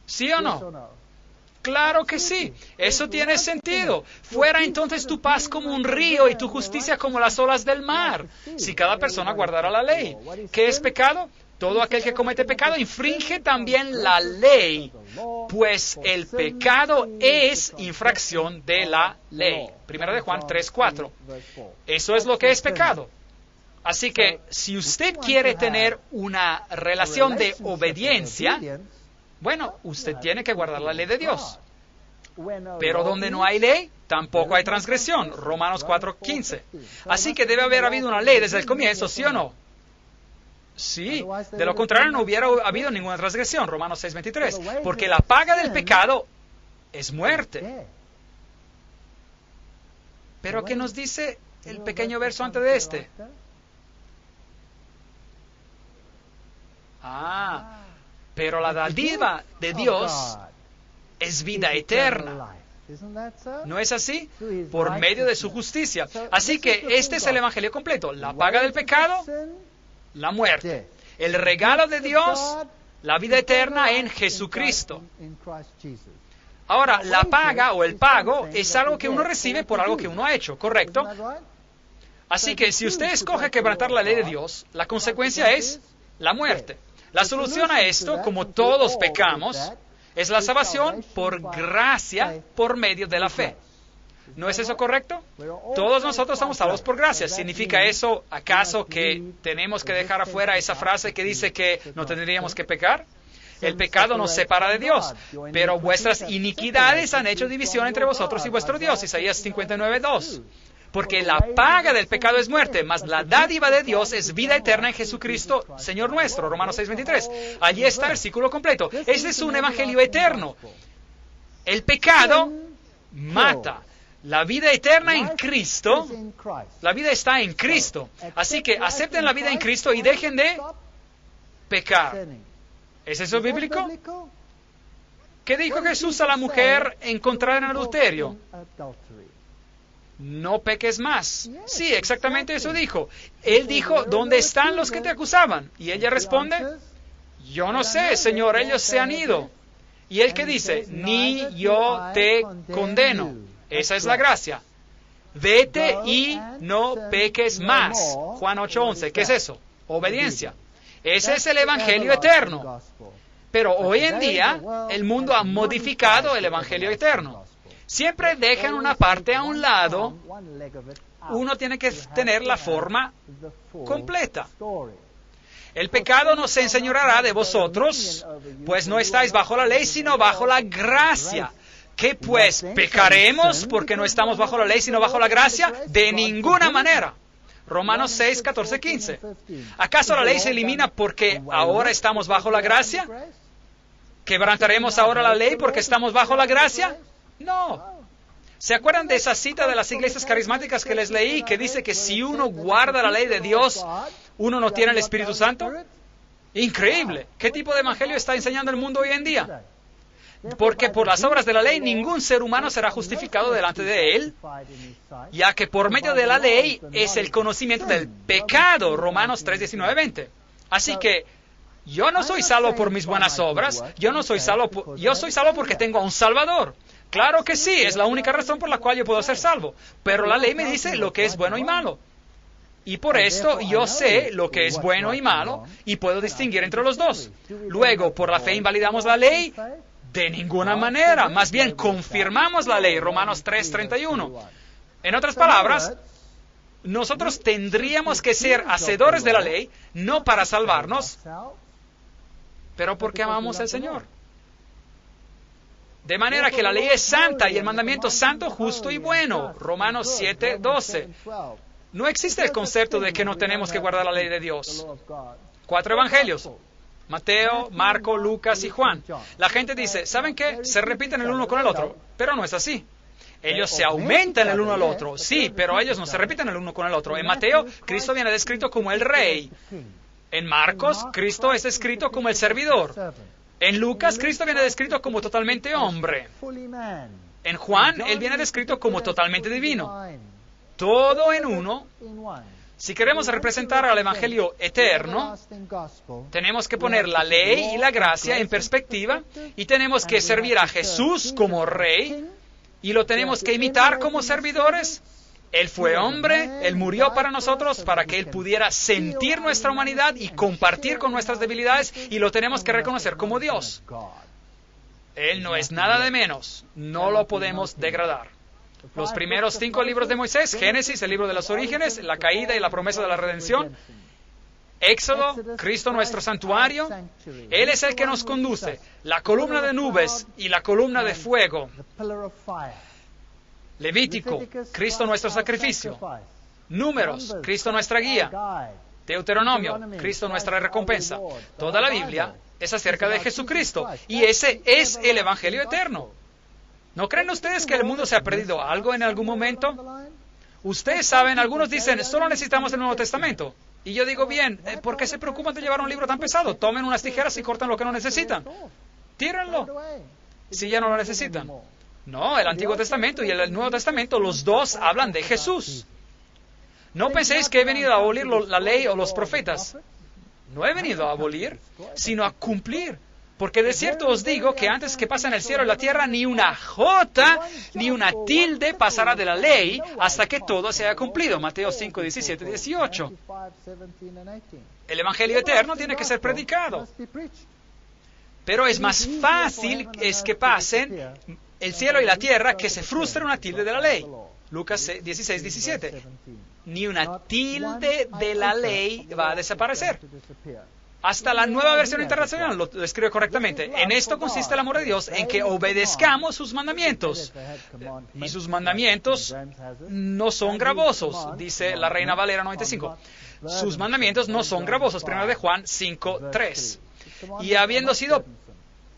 ¿Sí o no? Claro que sí, eso tiene sentido. Fuera entonces tu paz como un río y tu justicia como las olas del mar, si cada persona guardara la ley. ¿Qué es pecado? Todo aquel que comete pecado infringe también la ley, pues el pecado es infracción de la ley. Primera de Juan 3:4. Eso es lo que es pecado. Así que si usted quiere tener una relación de obediencia, bueno, usted tiene que guardar la ley de Dios. Pero donde no hay ley, tampoco hay transgresión. Romanos 4:15. Así que debe haber habido una ley desde el comienzo, ¿sí o no? Sí, de lo contrario no hubiera habido ninguna transgresión, Romanos 6:23, porque la paga del pecado es muerte. Pero ¿qué nos dice el pequeño verso antes de este? Pero la dádiva de Dios es vida eterna. ¿No es así? Por medio de su justicia. Así que este es el evangelio completo. La paga del pecado, la muerte. El regalo de Dios, la vida eterna en Jesucristo. Ahora, la paga o el pago es algo que uno recibe por algo que uno ha hecho, ¿correcto? Así que si usted escoge quebrantar la ley de Dios, la consecuencia es la muerte. La solución a esto, como todos pecamos, es la salvación por gracia por medio de la fe. ¿No es eso correcto? Todos nosotros somos salvos por gracia. ¿Significa eso acaso que tenemos que dejar afuera esa frase que dice que no tendríamos que pecar? El pecado nos separa de Dios, pero vuestras iniquidades han hecho división entre vosotros y vuestro Dios. Isaías 59:2. Porque la paga del pecado es muerte, mas la dádiva de Dios es vida eterna en Jesucristo, Señor nuestro. Romanos 6:23. Allí está el versículo completo. Este es un evangelio eterno. El pecado mata. La vida eterna en Cristo, la vida está en Cristo. Así que acepten la vida en Cristo y dejen de pecar. ¿Es eso bíblico? ¿Qué dijo Jesús a la mujer encontrada en adulterio? No peques más. Sí, exactamente eso dijo. Él dijo, ¿dónde están los que te acusaban? Y ella responde, yo no sé, Señor, ellos se han ido. Y él que dice, ni yo te condeno. Esa es la gracia. Vete y no peques más. Juan 8:11. ¿Qué es eso? Obediencia. Ese es el evangelio eterno. Pero hoy en día, el mundo ha modificado el evangelio eterno. Siempre dejan una parte a un lado. Uno tiene que tener la forma completa. El pecado no se enseñoreará de vosotros, pues no estáis bajo la ley, sino bajo la gracia. ¿Qué pues? ¿Pecaremos porque no estamos bajo la ley, sino bajo la gracia? De ninguna manera. Romanos 6, 14, 15. ¿Acaso la ley se elimina porque ahora estamos bajo la gracia? ¿Quebrantaremos ahora la ley porque estamos bajo la gracia? No. ¿Se acuerdan de esa cita de las iglesias carismáticas que les leí, que dice que si uno guarda la ley de Dios, uno no tiene el Espíritu Santo? Increíble. ¿Qué tipo de evangelio está enseñando el mundo hoy en día? Porque por las obras de la ley ningún ser humano será justificado delante de él, ya que por medio de la ley es el conocimiento del pecado, Romanos 3, 19, 20. Así que yo no soy salvo por mis buenas obras, yo soy salvo porque tengo a un Salvador. Claro que sí, es la única razón por la cual yo puedo ser salvo, pero la ley me dice lo que es bueno y malo. Y por esto yo sé lo que es bueno y malo y puedo distinguir entre los dos. Luego, ¿por la fe invalidamos la ley? De ninguna manera, más bien confirmamos la ley, Romanos 3:31. En otras palabras, nosotros tendríamos que ser hacedores de la ley, no para salvarnos, pero porque amamos al Señor. De manera que la ley es santa y el mandamiento santo, justo y bueno, Romanos 7:12. No existe el concepto de que no tenemos que guardar la ley de Dios. 4 evangelios: Mateo, Marco, Lucas y Juan. La gente dice, ¿saben qué? Se repiten el uno con el otro, pero no es así. Ellos se aumentan el uno al otro, sí, pero ellos no se repiten el uno con el otro. En Mateo, Cristo viene descrito como el rey. En Marcos, Cristo es descrito como el servidor. En Lucas, Cristo viene descrito como totalmente hombre. En Juan, Él viene descrito como totalmente divino. Todo en uno. Si queremos representar al Evangelio eterno, tenemos que poner la ley y la gracia en perspectiva y tenemos que servir a Jesús como Rey y lo tenemos que imitar como servidores. Él fue hombre, Él murió para nosotros para que Él pudiera sentir nuestra humanidad y compartir con nuestras debilidades y lo tenemos que reconocer como Dios. Él no es nada de menos, no lo podemos degradar. Los primeros 5 libros de Moisés, Génesis, el libro de los orígenes, la caída y la promesa de la redención, Éxodo, Cristo nuestro santuario, Él es el que nos conduce, la columna de nubes y la columna de fuego, Levítico, Cristo nuestro sacrificio, Números, Cristo nuestra guía, Deuteronomio, Cristo nuestra recompensa. Toda la Biblia es acerca de Jesucristo y ese es el Evangelio eterno. ¿No creen ustedes que el mundo se ha perdido algo en algún momento? Ustedes saben, algunos dicen, solo necesitamos el Nuevo Testamento. Y yo digo, bien, ¿por qué se preocupan de llevar un libro tan pesado? Tomen unas tijeras y cortan lo que no necesitan. Tírenlo, si ya no lo necesitan. No, el Antiguo Testamento y el Nuevo Testamento, los dos hablan de Jesús. No penséis que he venido a abolir la ley o los profetas. No he venido a abolir, sino a cumplir. Porque de cierto os digo que antes que pasen el cielo y la tierra, ni una jota, ni una tilde pasará de la ley hasta que todo se haya cumplido. Mateo 5, 17, 18. El Evangelio eterno tiene que ser predicado. Pero es más fácil es que pasen el cielo y la tierra que se frustre una tilde de la ley. Lucas 16, 17. Ni una tilde de la ley va a desaparecer. Hasta la Nueva Versión Internacional lo escribe correctamente. En esto consiste el amor de Dios, en que obedezcamos sus mandamientos. Y sus mandamientos no son gravosos, dice la Reina Valera 95. Sus mandamientos no son gravosos. 1 de Juan 5, 3. Y habiendo sido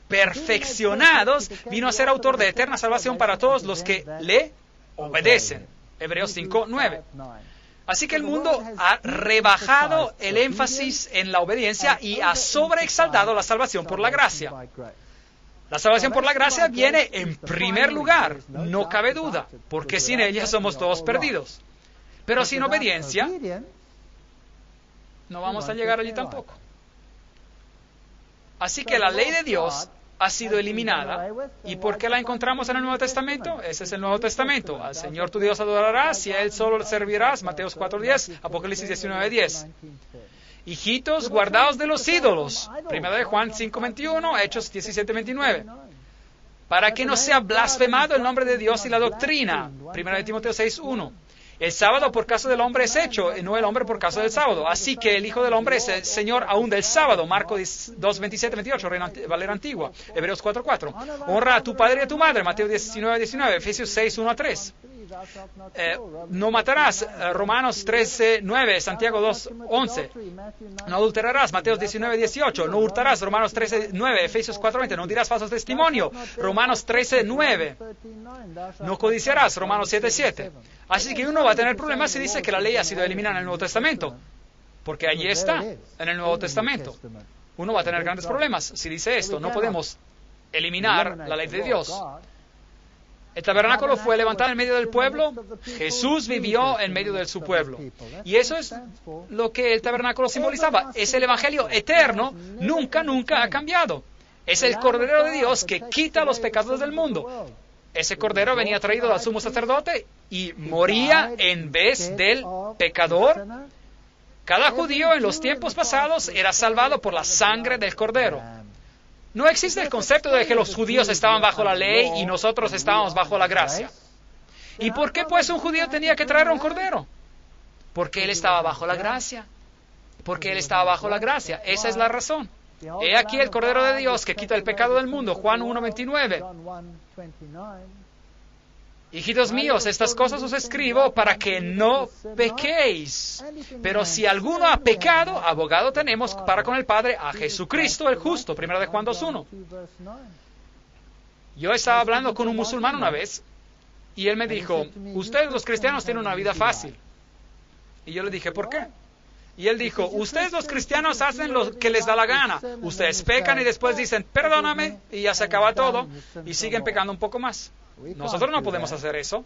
perfeccionados, vino a ser autor de eterna salvación para todos los que le obedecen. Hebreos 5, 9. Así que el mundo ha rebajado el énfasis en la obediencia y ha sobreexaltado la salvación por la gracia. La salvación por la gracia viene en primer lugar, no cabe duda, porque sin ella somos todos perdidos. Pero sin obediencia, no vamos a llegar allí tampoco. Así que la ley de Dios ha sido eliminada. ¿Y por qué la encontramos en el Nuevo Testamento? Ese es el Nuevo Testamento. Al Señor tu Dios adorarás y a Él solo servirás. Mateos 4:10, Apocalipsis 19:10. Hijitos, guardaos de los ídolos. 1 de Juan 5:21, Hechos 17:29. Para que no sea blasfemado el nombre de Dios y la doctrina. 1 de Timoteo 6:1. El sábado por causa del hombre es hecho, y no el hombre por causa del sábado. Así que el Hijo del Hombre es el Señor aún del sábado. Marcos 2:27-28, Reina Valera Antigua. Hebreos 4:4. Honra a tu padre y a tu madre. Mateo 19:19. Efesios 6:1-3. No matarás. Romanos 13:9. Santiago 2:11. No adulterarás. Mateo 19:18. No hurtarás. Romanos 13:9. Efesios 4:20. No dirás falso testimonio. Romanos 13:9. No codiciarás. Romanos 7:7. Así que uno va a tener problemas si dice que la ley ha sido eliminada en el Nuevo Testamento, porque allí está, en el Nuevo Testamento. Uno va a tener grandes problemas si dice esto. No podemos eliminar la ley de Dios. El tabernáculo fue levantado en medio del pueblo. Jesús vivió en medio de su pueblo. Y eso es lo que el tabernáculo simbolizaba. Es el Evangelio eterno. Nunca ha cambiado. Es el Cordero de Dios que quita los pecados del mundo. Ese cordero venía traído al sumo sacerdote y moría en vez del pecador. Cada judío en los tiempos pasados era salvado por la sangre del cordero. No existe el concepto de que los judíos estaban bajo la ley y nosotros estábamos bajo la gracia. ¿Y por qué pues un judío tenía que traer un cordero? Porque él estaba bajo la gracia. Porque él estaba bajo la gracia. Esa es la razón. He aquí el Cordero de Dios que quita el pecado del mundo. Juan 1:29. Hijitos míos, estas cosas os escribo para que no pequéis. Pero si alguno ha pecado, abogado tenemos para con el Padre a Jesucristo el justo. 1 de Juan 2:1. Yo estaba hablando con un musulmán una vez y él me dijo, ustedes los cristianos tienen una vida fácil. Y yo le dije, ¿por qué? Y él dijo, ustedes los cristianos hacen lo que les da la gana. Ustedes pecan y después dicen, perdóname, y ya se acaba todo, y siguen pecando un poco más. Nosotros no podemos hacer eso.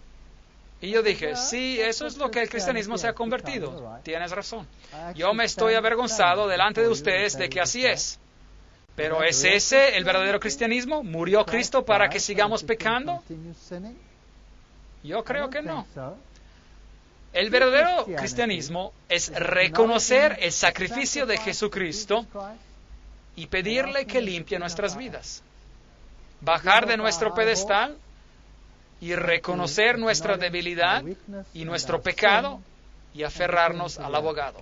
Y yo dije, sí, eso es lo que el cristianismo se ha convertido. Tienes razón. Yo me estoy avergonzado delante de ustedes de que así es. Pero ¿es ese el verdadero cristianismo? ¿Murió Cristo para que sigamos pecando? Yo creo que no. El verdadero cristianismo es reconocer el sacrificio de Jesucristo y pedirle que limpie nuestras vidas. Bajar de nuestro pedestal y reconocer nuestra debilidad y nuestro pecado y aferrarnos al abogado.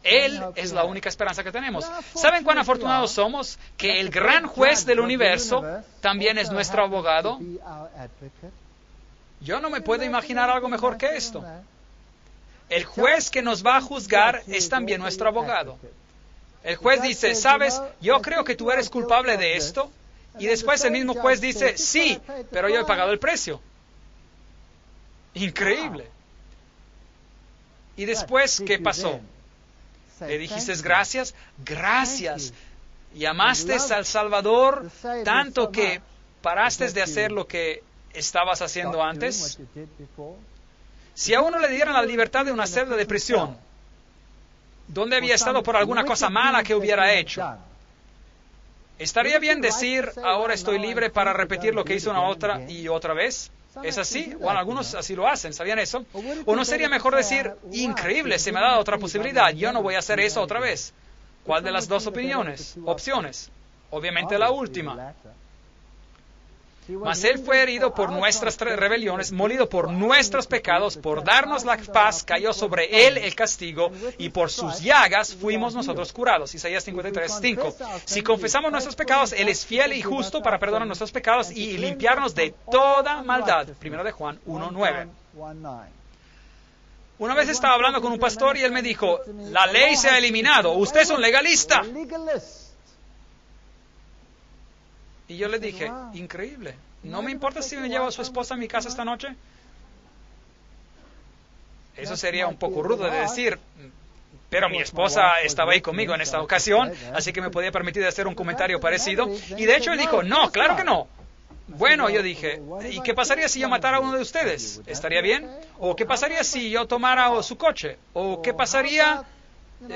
Él es la única esperanza que tenemos. ¿Saben cuán afortunados somos? Que el gran juez del universo también es nuestro abogado. Yo no me puedo imaginar algo mejor que esto. El juez que nos va a juzgar es también nuestro abogado. El juez dice, ¿sabes? Yo creo que tú eres culpable de esto. Y después el mismo juez dice, sí, pero yo he pagado el precio. Increíble. Y después, ¿qué pasó? ¿Le dijiste gracias? Gracias. Y amaste al Salvador tanto que paraste de hacer lo que estabas haciendo antes. Si a uno le dieran la libertad de una celda de prisión, donde había estado por alguna cosa mala que hubiera hecho, ¿estaría bien decir, ahora estoy libre para repetir lo que hizo una otra y otra vez? ¿Es así? Bueno, algunos así lo hacen, ¿sabían eso? ¿O no sería mejor decir, increíble, se me ha dado otra posibilidad, yo no voy a hacer eso otra vez? ¿Cuál de las dos opciones? Obviamente la última. Mas Él fue herido por nuestras rebeliones, molido por nuestros pecados, por darnos la paz, cayó sobre Él el castigo, y por sus llagas fuimos nosotros curados. Isaías 53:5. Si confesamos nuestros pecados, Él es fiel y justo para perdonar nuestros pecados y limpiarnos de toda maldad. 1 de Juan 1:9. Una vez estaba hablando con un pastor y él me dijo, la ley se ha eliminado, usted es un legalista. Y yo le dije, increíble, ¿no me importa si me llevo a su esposa a mi casa esta noche? Eso sería un poco rudo de decir, pero mi esposa estaba ahí conmigo en esta ocasión, así que me podía permitir hacer un comentario parecido. Y de hecho él dijo, no, claro que no. Bueno, yo dije, ¿y qué pasaría si yo matara a uno de ustedes? ¿Estaría bien? ¿O qué pasaría si yo tomara su coche? ¿O qué pasaría?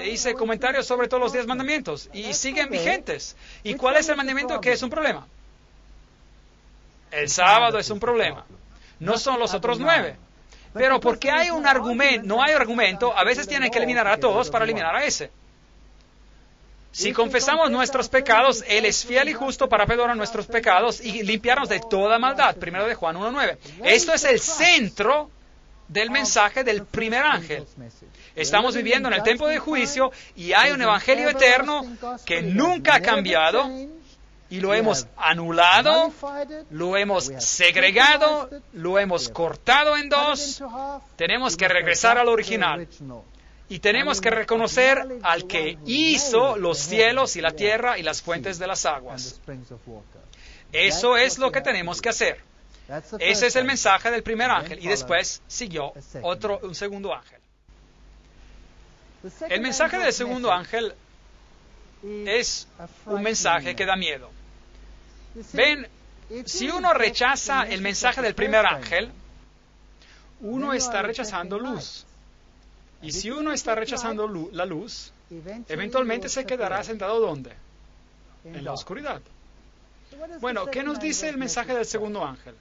Hice comentarios sobre todos los 10 mandamientos y siguen vigentes. ¿Y cuál es el mandamiento que es un problema? El sábado es un problema. No son los otros 9. Pero porque hay un argumento, no hay argumento, a veces tienen que eliminar a todos para eliminar a ese. Si confesamos nuestros pecados, Él es fiel y justo para perdonar nuestros pecados y limpiarnos de toda maldad. 1 de Juan 1:9. Esto es el centro del mensaje del primer ángel. Estamos viviendo en el tiempo del juicio y hay un evangelio eterno que nunca ha cambiado y lo hemos anulado, lo hemos segregado, lo hemos cortado en dos. Tenemos que regresar al original y tenemos que reconocer al que hizo los cielos y la tierra y las fuentes de las aguas. Eso es lo que tenemos que hacer. Ese es el mensaje del primer ángel y después siguió un segundo ángel. El mensaje del segundo ángel es un mensaje que da miedo. Ven, si uno rechaza el mensaje del primer ángel, uno está rechazando luz. Y si uno está rechazando la luz, eventualmente se quedará sentado ¿dónde? En la oscuridad. Bueno, ¿qué nos dice el mensaje del segundo ángel?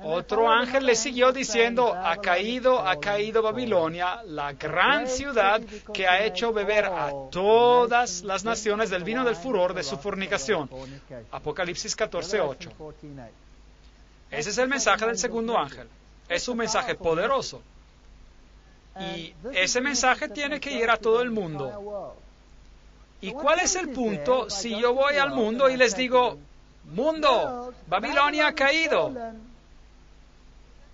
Otro ángel le siguió diciendo, ha caído Babilonia, la gran ciudad que ha hecho beber a todas las naciones del vino del furor de su fornicación. Apocalipsis 14:8. Ese es el mensaje del segundo ángel. Es un mensaje poderoso. Y ese mensaje tiene que ir a todo el mundo. ¿Y cuál es el punto si yo voy al mundo y les digo, mundo, Babilonia ha caído?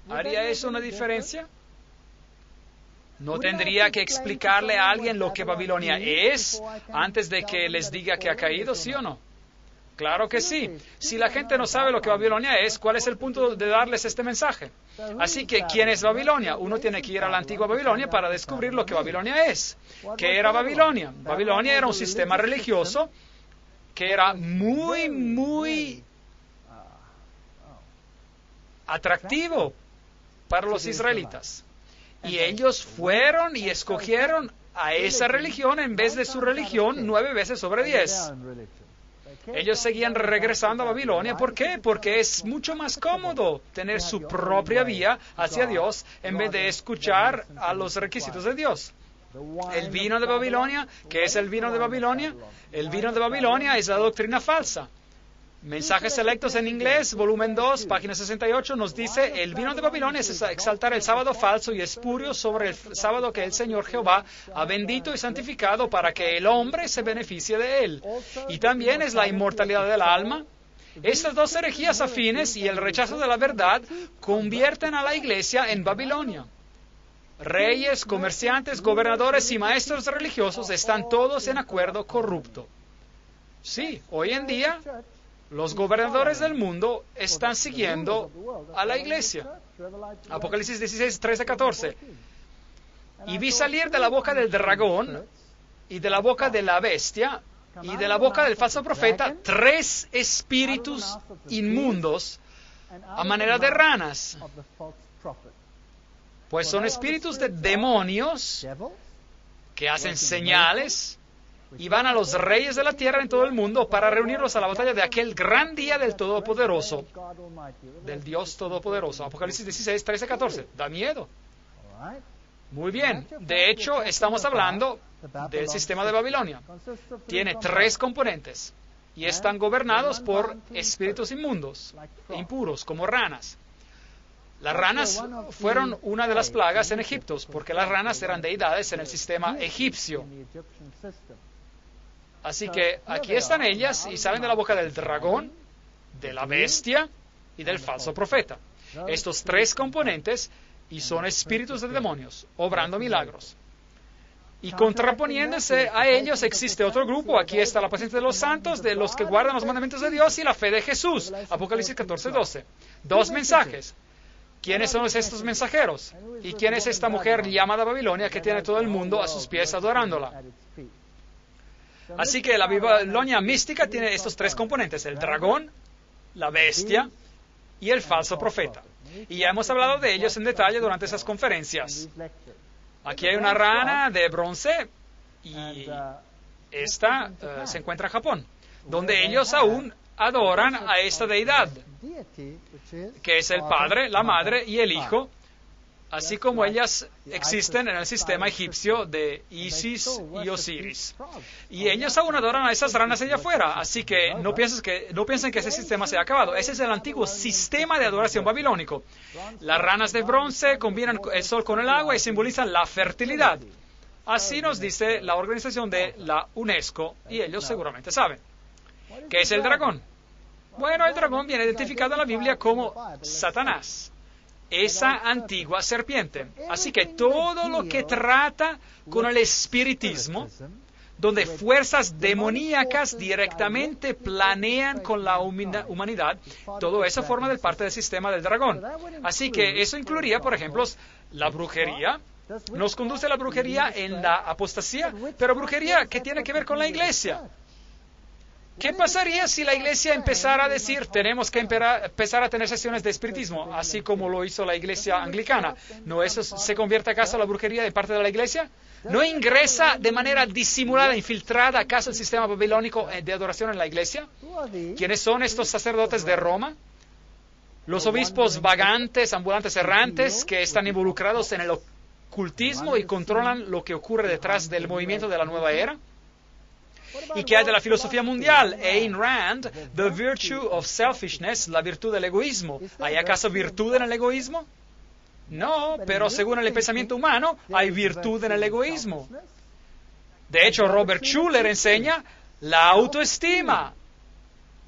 ¿Haría eso una diferencia? ¿No tendría que explicarle a alguien lo que Babilonia es antes de que les diga que ha caído, sí o no? Claro que sí. Si la gente no sabe lo que Babilonia es, ¿cuál es el punto de darles este mensaje? Así que, ¿quién es Babilonia? Uno tiene que ir a la antigua Babilonia para descubrir lo que Babilonia es. ¿Qué era Babilonia? Babilonia era un sistema religioso que era muy atractivo para los israelitas. Y ellos fueron y escogieron a esa religión en vez de su religión 9 veces sobre 10. Ellos seguían regresando a Babilonia. ¿Por qué? Porque es mucho más cómodo tener su propia vía hacia Dios en vez de escuchar a los requisitos de Dios. El vino de Babilonia, ¿qué es el vino de Babilonia? El vino de Babilonia es la doctrina falsa. Mensajes Selectos en Inglés, volumen 2, página 68, nos dice: el vino de Babilonia es exaltar el sábado falso y espurio sobre el sábado que el Señor Jehová ha bendito y santificado para que el hombre se beneficie de él. Y también es la inmortalidad del alma. Estas dos herejías afines y el rechazo de la verdad convierten a la iglesia en Babilonia. Reyes, comerciantes, gobernadores y maestros religiosos están todos en acuerdo corrupto. Sí, hoy en día los gobernadores del mundo están siguiendo a la iglesia. Apocalipsis 16, 13, 14. Y vi salir de la boca del dragón y de la boca de la bestia y de la boca del falso profeta 3 espíritus inmundos a manera de ranas. Pues son espíritus de demonios que hacen señales y van a los reyes de la tierra en todo el mundo para reunirlos a la batalla de aquel gran día del Todopoderoso, del Dios Todopoderoso. Apocalipsis 16, 13, 14. Da miedo. Muy bien. De hecho, estamos hablando del sistema de Babilonia. Tiene 3 componentes y están gobernados por espíritus inmundos, impuros, como ranas. Las ranas fueron una de las plagas en Egipto, porque las ranas eran deidades en el sistema egipcio. Así que aquí están ellas y salen de la boca del dragón, de la bestia y del falso profeta. Estos 3 componentes y son espíritus de demonios, obrando milagros. Y contraponiéndose a ellos existe otro grupo. Aquí está la paciencia de los santos, de los que guardan los mandamientos de Dios y la fe de Jesús. Apocalipsis 14, 12. 2 mensajes. ¿Quiénes son estos mensajeros? ¿Y quién es esta mujer llamada Babilonia que tiene todo el mundo a sus pies adorándola? Así que la Babilonia mística tiene estos 3 componentes: el dragón, la bestia y el falso profeta. Y ya hemos hablado de ellos en detalle durante esas conferencias. Aquí hay una rana de bronce y esta se encuentra en Japón, donde ellos aún adoran a esta deidad, que es el Padre, la Madre y el Hijo, así como ellas existen en el sistema egipcio de Isis y Osiris. Y ellos aún adoran a esas ranas allá afuera, así que no piensen que ese sistema se ha acabado. Ese es el antiguo sistema de adoración babilónico. Las ranas de bronce combinan el sol con el agua y simbolizan la fertilidad. Así nos dice la organización de la UNESCO, y ellos seguramente saben. ¿Qué es el dragón? Bueno, el dragón viene identificado en la Biblia como Satanás, esa antigua serpiente. Así que todo lo que trata con el espiritismo, donde fuerzas demoníacas directamente planean con la humanidad, todo eso forma parte del sistema del dragón. Así que eso incluiría, por ejemplo, la brujería. Nos conduce a la brujería en la apostasía, pero brujería que tiene que ver con la iglesia. ¿Qué pasaría si la iglesia empezara a decir, tenemos que empezar a tener sesiones de espiritismo, así como lo hizo la iglesia anglicana? ¿No eso se convierte acaso a la brujería de parte de la iglesia? ¿No ingresa de manera disimulada, infiltrada acaso el sistema babilónico de adoración en la iglesia? ¿Quiénes son estos sacerdotes de Roma? Los obispos vagantes, ambulantes, errantes, que están involucrados en el ocultismo y controlan lo que ocurre detrás del movimiento de la nueva era. ¿Y qué hay de la filosofía mundial? Ayn Rand, The Virtue of Selfishness, la virtud del egoísmo. ¿Hay acaso virtud en el egoísmo? No, pero según el pensamiento humano, hay virtud en el egoísmo. De hecho, Robert Schuller enseña, la autoestima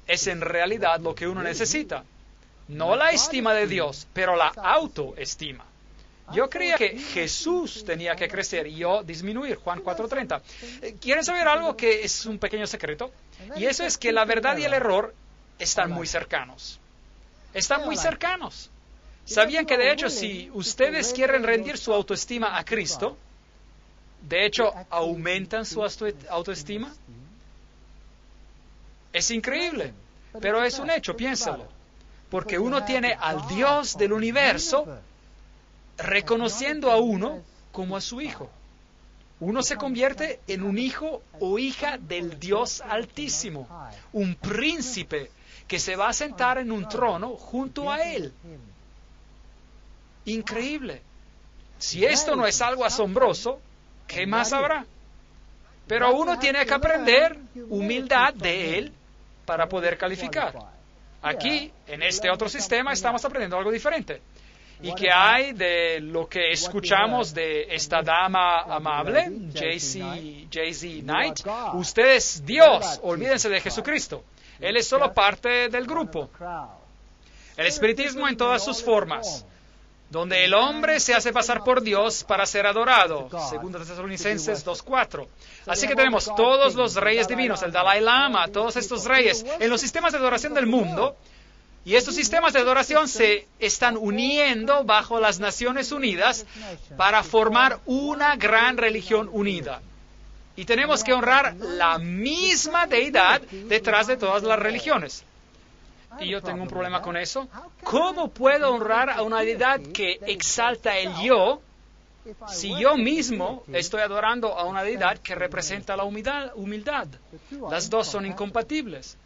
es en realidad lo que uno necesita. No la estima de Dios, pero la autoestima. Yo creía que Jesús tenía que crecer y yo disminuir. Juan 4:30. ¿Quieren saber algo que es un pequeño secreto? Y eso es que la verdad y el error están muy cercanos. Están muy cercanos. ¿Sabían que de hecho si ustedes quieren rendir su autoestima a Cristo, de hecho aumentan su autoestima? Es increíble, pero es un hecho, piénsalo. Porque uno tiene al Dios del universo reconociendo a uno como a su hijo. Uno se convierte en un hijo o hija del Dios Altísimo, un príncipe que se va a sentar en un trono junto a Él. Increíble. Si esto no es algo asombroso, ¿qué más habrá? Pero uno tiene que aprender humildad de Él para poder calificar. Aquí, en este otro sistema, estamos aprendiendo algo diferente. ¿Y qué hay de lo que escuchamos de esta dama amable, J.Z. Knight? Usted es Dios, olvídense de Jesucristo. Él es solo parte del grupo. El espiritismo en todas sus formas, donde el hombre se hace pasar por Dios para ser adorado. 2 Tesalonicenses 2:4. Así que tenemos todos los reyes divinos, el Dalai Lama, todos estos reyes, en los sistemas de adoración del mundo. Y estos sistemas de adoración se están uniendo bajo las Naciones Unidas para formar una gran religión unida. Y tenemos que honrar la misma deidad detrás de todas las religiones. Y yo tengo un problema con eso. ¿Cómo puedo honrar a una deidad que exalta el yo si yo mismo estoy adorando a una deidad que representa la humildad? Las dos son incompatibles.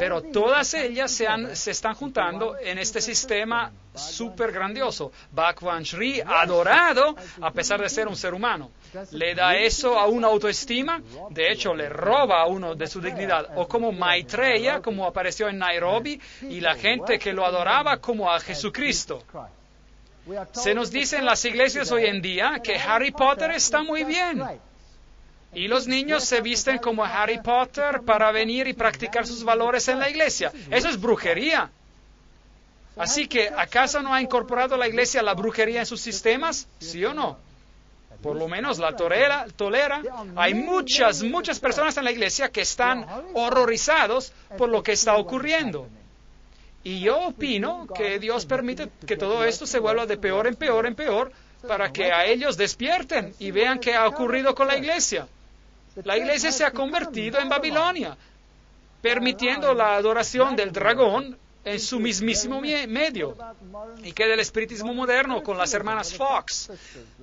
Pero todas ellas se están juntando en este sistema súper grandioso. Bhagwan Sri, adorado a pesar de ser un ser humano. Le da eso a una autoestima, de hecho le roba a uno de su dignidad. O como Maitreya, como apareció en Nairobi, y la gente que lo adoraba como a Jesucristo. Se nos dice en las iglesias hoy en día que Harry Potter está muy bien. Y los niños se visten como Harry Potter para venir y practicar sus valores en la iglesia. Eso es brujería. Así que, ¿acaso no ha incorporado la iglesia la brujería en sus sistemas? ¿Sí o no? Por lo menos la tolera. Hay muchas personas en la iglesia que están horrorizados por lo que está ocurriendo. Y yo opino que Dios permite que todo esto se vuelva de peor en peor en peor para que a ellos despierten y vean qué ha ocurrido con la iglesia. La iglesia se ha convertido en Babilonia, permitiendo la adoración del dragón en su mismísimo medio. ¿Y qué del espiritismo moderno con las hermanas Fox?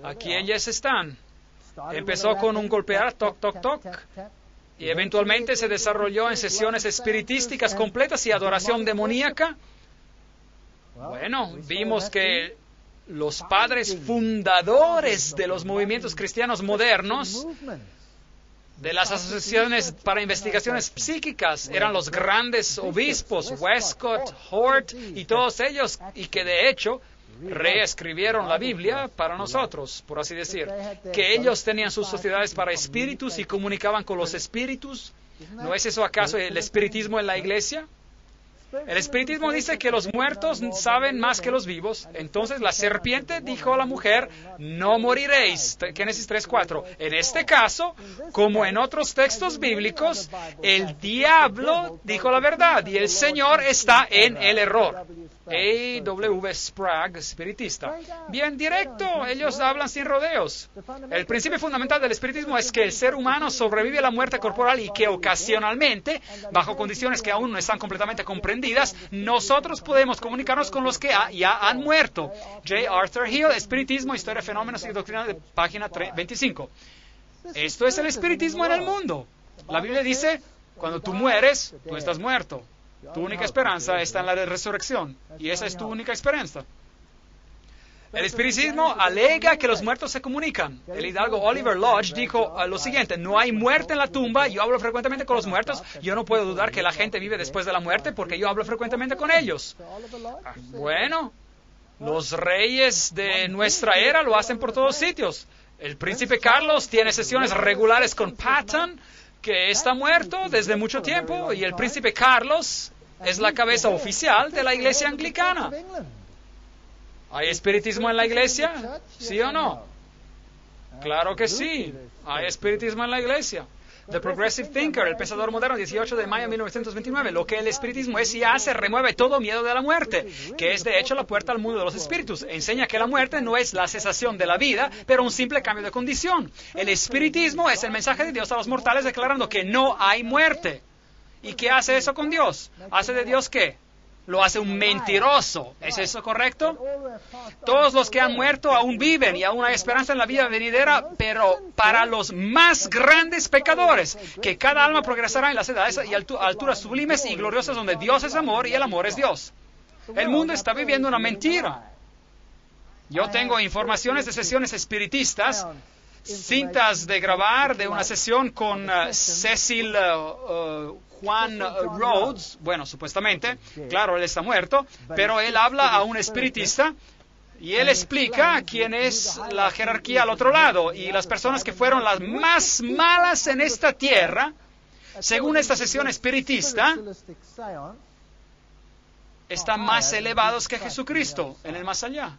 Aquí ellas están. Empezó con un golpear, toc, toc, toc, y eventualmente se desarrolló en sesiones espiritísticas completas y adoración demoníaca. Bueno, vimos que los padres fundadores de los movimientos cristianos modernos, de las asociaciones para investigaciones psíquicas, eran los grandes obispos, Westcott, Hort y todos ellos, y que de hecho reescribieron la Biblia para nosotros, por así decir, que ellos tenían sus sociedades para espíritus y comunicaban con los espíritus. ¿No es eso acaso el espiritismo en la iglesia? El espiritismo dice que los muertos saben más que los vivos. Entonces la serpiente dijo a la mujer, no moriréis. Génesis 3:4. En este caso, como en otros textos bíblicos, el diablo dijo la verdad y el Señor está en el error. A.W. Sprague, espiritista. Bien directo, ellos hablan sin rodeos. El principio fundamental del espiritismo es que el ser humano sobrevive a la muerte corporal y que ocasionalmente, bajo condiciones que aún no están completamente comprendidas, nosotros podemos comunicarnos con los que ya han muerto. J. Arthur Hill, Espiritismo, Historia, Fenómenos y Doctrina, de página 25. Esto es el espiritismo en el mundo. La Biblia dice, cuando tú mueres, tú estás muerto. Tu única esperanza está en la resurrección, y esa es tu única esperanza. El espiritismo alega que los muertos se comunican. El hidalgo Oliver Lodge dijo lo siguiente, no hay muerte en la tumba, yo hablo frecuentemente con los muertos, yo no puedo dudar que la gente vive después de la muerte porque yo hablo frecuentemente con ellos. Bueno, los reyes de nuestra era lo hacen por todos sitios. El príncipe Carlos tiene sesiones regulares con Patton, que está muerto desde mucho tiempo, y el príncipe Carlos es la cabeza oficial de la iglesia anglicana. ¿Hay espiritismo en la iglesia? ¿Sí o no? Claro que sí. Hay espiritismo en la iglesia. The Progressive Thinker, el pensador moderno, 18 de mayo de 1929. Lo que el espiritismo es y hace, remueve todo miedo de la muerte, que es de hecho la puerta al mundo de los espíritus. Enseña que la muerte no es la cesación de la vida, pero un simple cambio de condición. El espiritismo es el mensaje de Dios a los mortales declarando que no hay muerte. ¿Y qué hace eso con Dios? ¿Hace de Dios qué? Lo hace un mentiroso. ¿Es eso correcto? Todos los que han muerto aún viven y aún hay esperanza en la vida venidera, pero para los más grandes pecadores, que cada alma progresará en las edades y alturas sublimes y gloriosas donde Dios es amor y el amor es Dios. El mundo está viviendo una mentira. Yo tengo informaciones de sesiones espiritistas, cintas de grabar de una sesión con Cecil Juan Rhodes, bueno, supuestamente, claro, él está muerto, pero él habla a un espiritista y él explica quién es la jerarquía al otro lado y las personas que fueron las más malas en esta tierra, según esta sesión espiritista, están más elevados que Jesucristo en el más allá.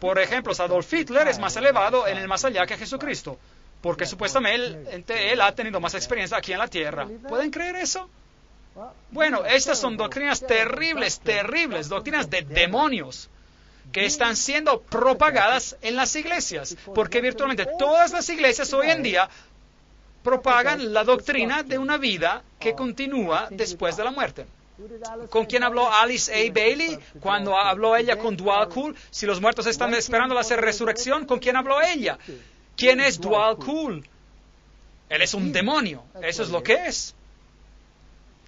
Por ejemplo, Adolf Hitler es más elevado en el más allá que Jesucristo, porque supuestamente él ha tenido más experiencia aquí en la tierra. ¿Pueden creer eso? Bueno, estas son doctrinas terribles, terribles, doctrinas de demonios que están siendo propagadas en las iglesias, porque virtualmente todas las iglesias hoy en día propagan la doctrina de una vida que continúa después de la muerte. ¿Con quién habló Alice A. Bailey cuando habló ella con Dwal Cool? Si los muertos están esperando la resurrección, ¿con quién habló ella? ¿Quién es Dwal Cool? Él es un demonio. Eso es lo que es.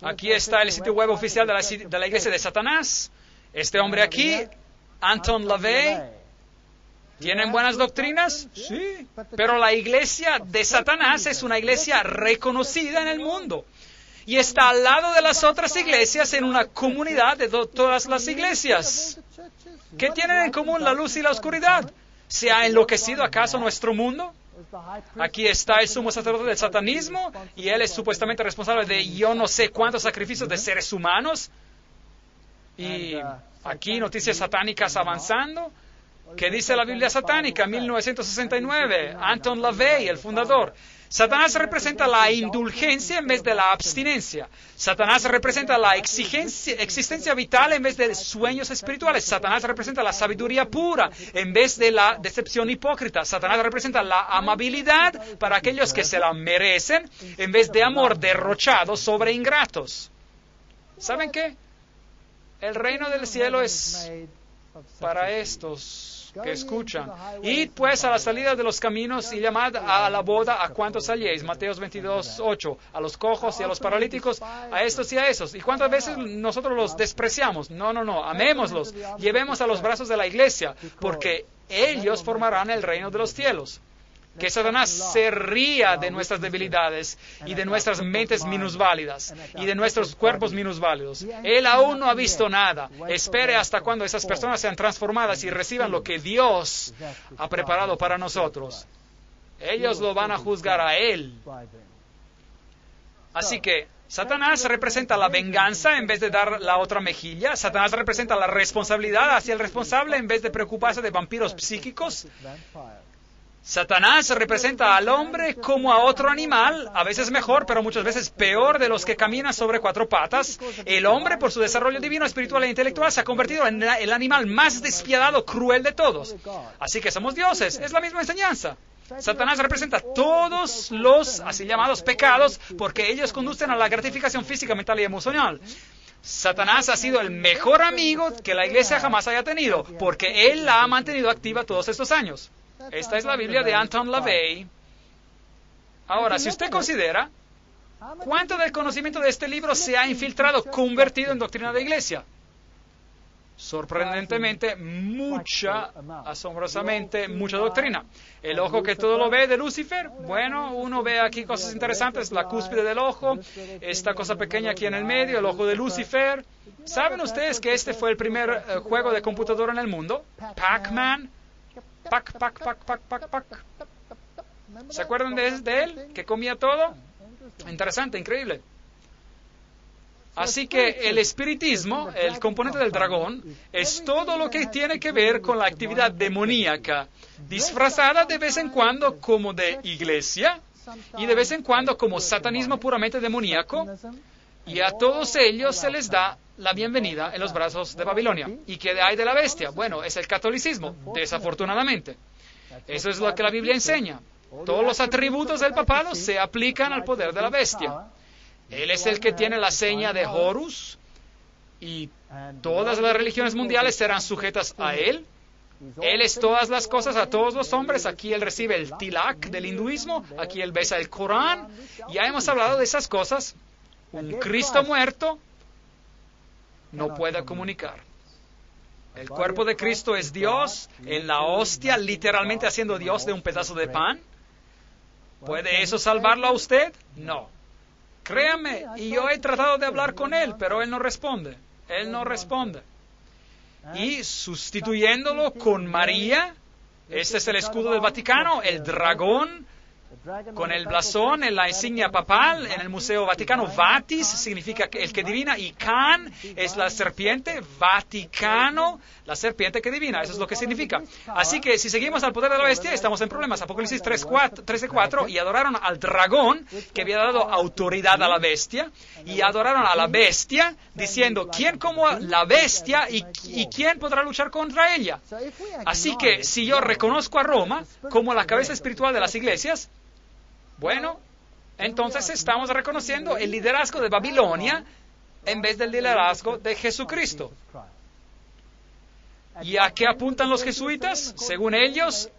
Aquí está el sitio web oficial de la iglesia de Satanás. Este hombre aquí, Anton LaVey. ¿Tienen buenas doctrinas? Sí. Pero la iglesia de Satanás es una iglesia reconocida en el mundo. Y está al lado de las otras iglesias en una comunidad de todas las iglesias. ¿Qué tienen en común la luz y la oscuridad? ¿Se ha enloquecido acaso nuestro mundo? Aquí está el sumo sacerdote del satanismo y él es supuestamente responsable de yo no sé cuántos sacrificios de seres humanos. Y aquí noticias satánicas avanzando. ¿Qué dice la Biblia satánica? 1969, Anton LaVey, el fundador. Satanás representa la indulgencia en vez de la abstinencia. Satanás representa la existencia vital en vez de sueños espirituales. Satanás representa la sabiduría pura en vez de la decepción hipócrita. Satanás representa la amabilidad para aquellos que se la merecen en vez de amor derrochado sobre ingratos. ¿Saben qué? El reino del cielo es para estos que escuchan. Id pues a la salida de los caminos y llamad a la boda a cuantos halléis. Mateos 22:8. A los cojos y a los paralíticos, a estos y a esos. ¿Y cuántas veces nosotros los despreciamos? No, amémoslos. Llevemos a los brazos de la iglesia, porque ellos formarán el reino de los cielos. Que Satanás se ría de nuestras debilidades y de nuestras mentes minusválidas y de nuestros cuerpos minusválidos. Él aún no ha visto nada. Espere hasta cuando esas personas sean transformadas y reciban lo que Dios ha preparado para nosotros. Ellos lo van a juzgar a Él. Así que Satanás representa la venganza en vez de dar la otra mejilla. Satanás representa la responsabilidad hacia el responsable en vez de preocuparse de vampiros psíquicos. Satanás representa al hombre como a otro animal, a veces mejor, pero muchas veces peor de los que caminan sobre cuatro patas. El hombre, por su desarrollo divino, espiritual e intelectual, se ha convertido en el animal más despiadado, cruel de todos. Así que somos dioses, es la misma enseñanza. Satanás representa todos los así llamados pecados porque ellos conducen a la gratificación física, mental y emocional. Satanás ha sido el mejor amigo que la iglesia jamás haya tenido porque él la ha mantenido activa todos estos años. Esta es la Biblia de Anton LaVey. Ahora, si usted considera cuánto del conocimiento de este libro se ha infiltrado, convertido en doctrina de iglesia. Sorprendentemente, asombrosamente, mucha doctrina. El ojo que todo lo ve de Lucifer, bueno, uno ve aquí cosas interesantes, la cúspide del ojo, esta cosa pequeña aquí en el medio, el ojo de Lucifer. ¿Saben ustedes que este fue el primer juego de computadora en el mundo? Pac-Man. Pac. ¿Se acuerdan de él? Que comía todo. Interesante, increíble. Así que el espiritismo, el componente del dragón, es todo lo que tiene que ver con la actividad demoníaca, disfrazada de vez en cuando como de iglesia y de vez en cuando como satanismo puramente demoníaco, y a todos ellos se les da la bienvenida en los brazos de Babilonia. ¿Y qué hay de la bestia? Bueno, es el catolicismo, desafortunadamente. Eso es lo que la Biblia enseña. Todos los atributos del papado se aplican al poder de la bestia. Él es el que tiene la seña de Horus, y todas las religiones mundiales serán sujetas a él. Él es todas las cosas a todos los hombres. Aquí él recibe el tilak del hinduismo, aquí él besa el Corán. Ya hemos hablado de esas cosas. Un Cristo muerto no puede comunicar. El cuerpo de Cristo es Dios en la hostia, literalmente haciendo Dios de un pedazo de pan. ¿Puede eso salvarlo a usted? No. Créame, y yo he tratado de hablar con él, pero él no responde. Él no responde. Y sustituyéndolo con María, este es el escudo del Vaticano, el dragón, con el blasón en la insignia papal, en el Museo Vaticano. Vatis significa el que divina, y Can es la serpiente, Vaticano, la serpiente que divina. Eso es lo que significa. Así que si seguimos al poder de la bestia, estamos en problemas. Apocalipsis 13:4, y adoraron al dragón, que había dado autoridad a la bestia, y adoraron a la bestia, diciendo, ¿quién como la bestia y quién podrá luchar contra ella? Así que si yo reconozco a Roma como la cabeza espiritual de las iglesias, bueno, entonces estamos reconociendo el liderazgo de Babilonia en vez del liderazgo de Jesucristo. ¿Y a qué apuntan los jesuitas? Según ellos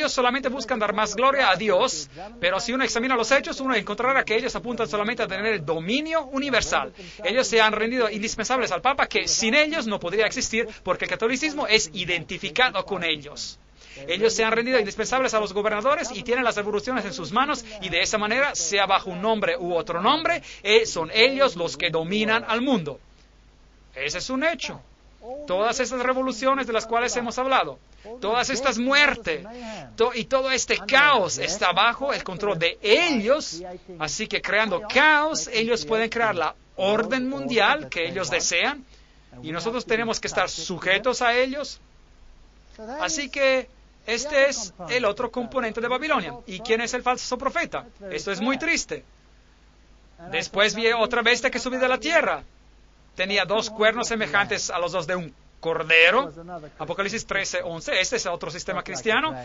solamente buscan dar más gloria a Dios, pero si uno examina los hechos, uno encontrará que ellos apuntan solamente a tener el dominio universal. Ellos se han rendido indispensables al Papa, que sin ellos no podría existir, porque el catolicismo es identificado con ellos. Ellos se han rendido indispensables a los gobernadores y tienen las revoluciones en sus manos, y de esa manera, sea bajo un nombre u otro nombre, son ellos los que dominan al mundo. Ese es un hecho. Todas estas revoluciones de las cuales hemos hablado, todas estas muertes y todo este caos está bajo el control de ellos. Así que creando caos, ellos pueden crear la orden mundial que ellos desean, y nosotros tenemos que estar sujetos a ellos. Así que este es el otro componente de Babilonia. ¿Y quién es el falso profeta? Esto es muy triste. Después vi otra bestia que subió de la tierra. Tenía 2 cuernos semejantes a los dos de un cordero. Apocalipsis 13:11. Este es otro sistema cristiano,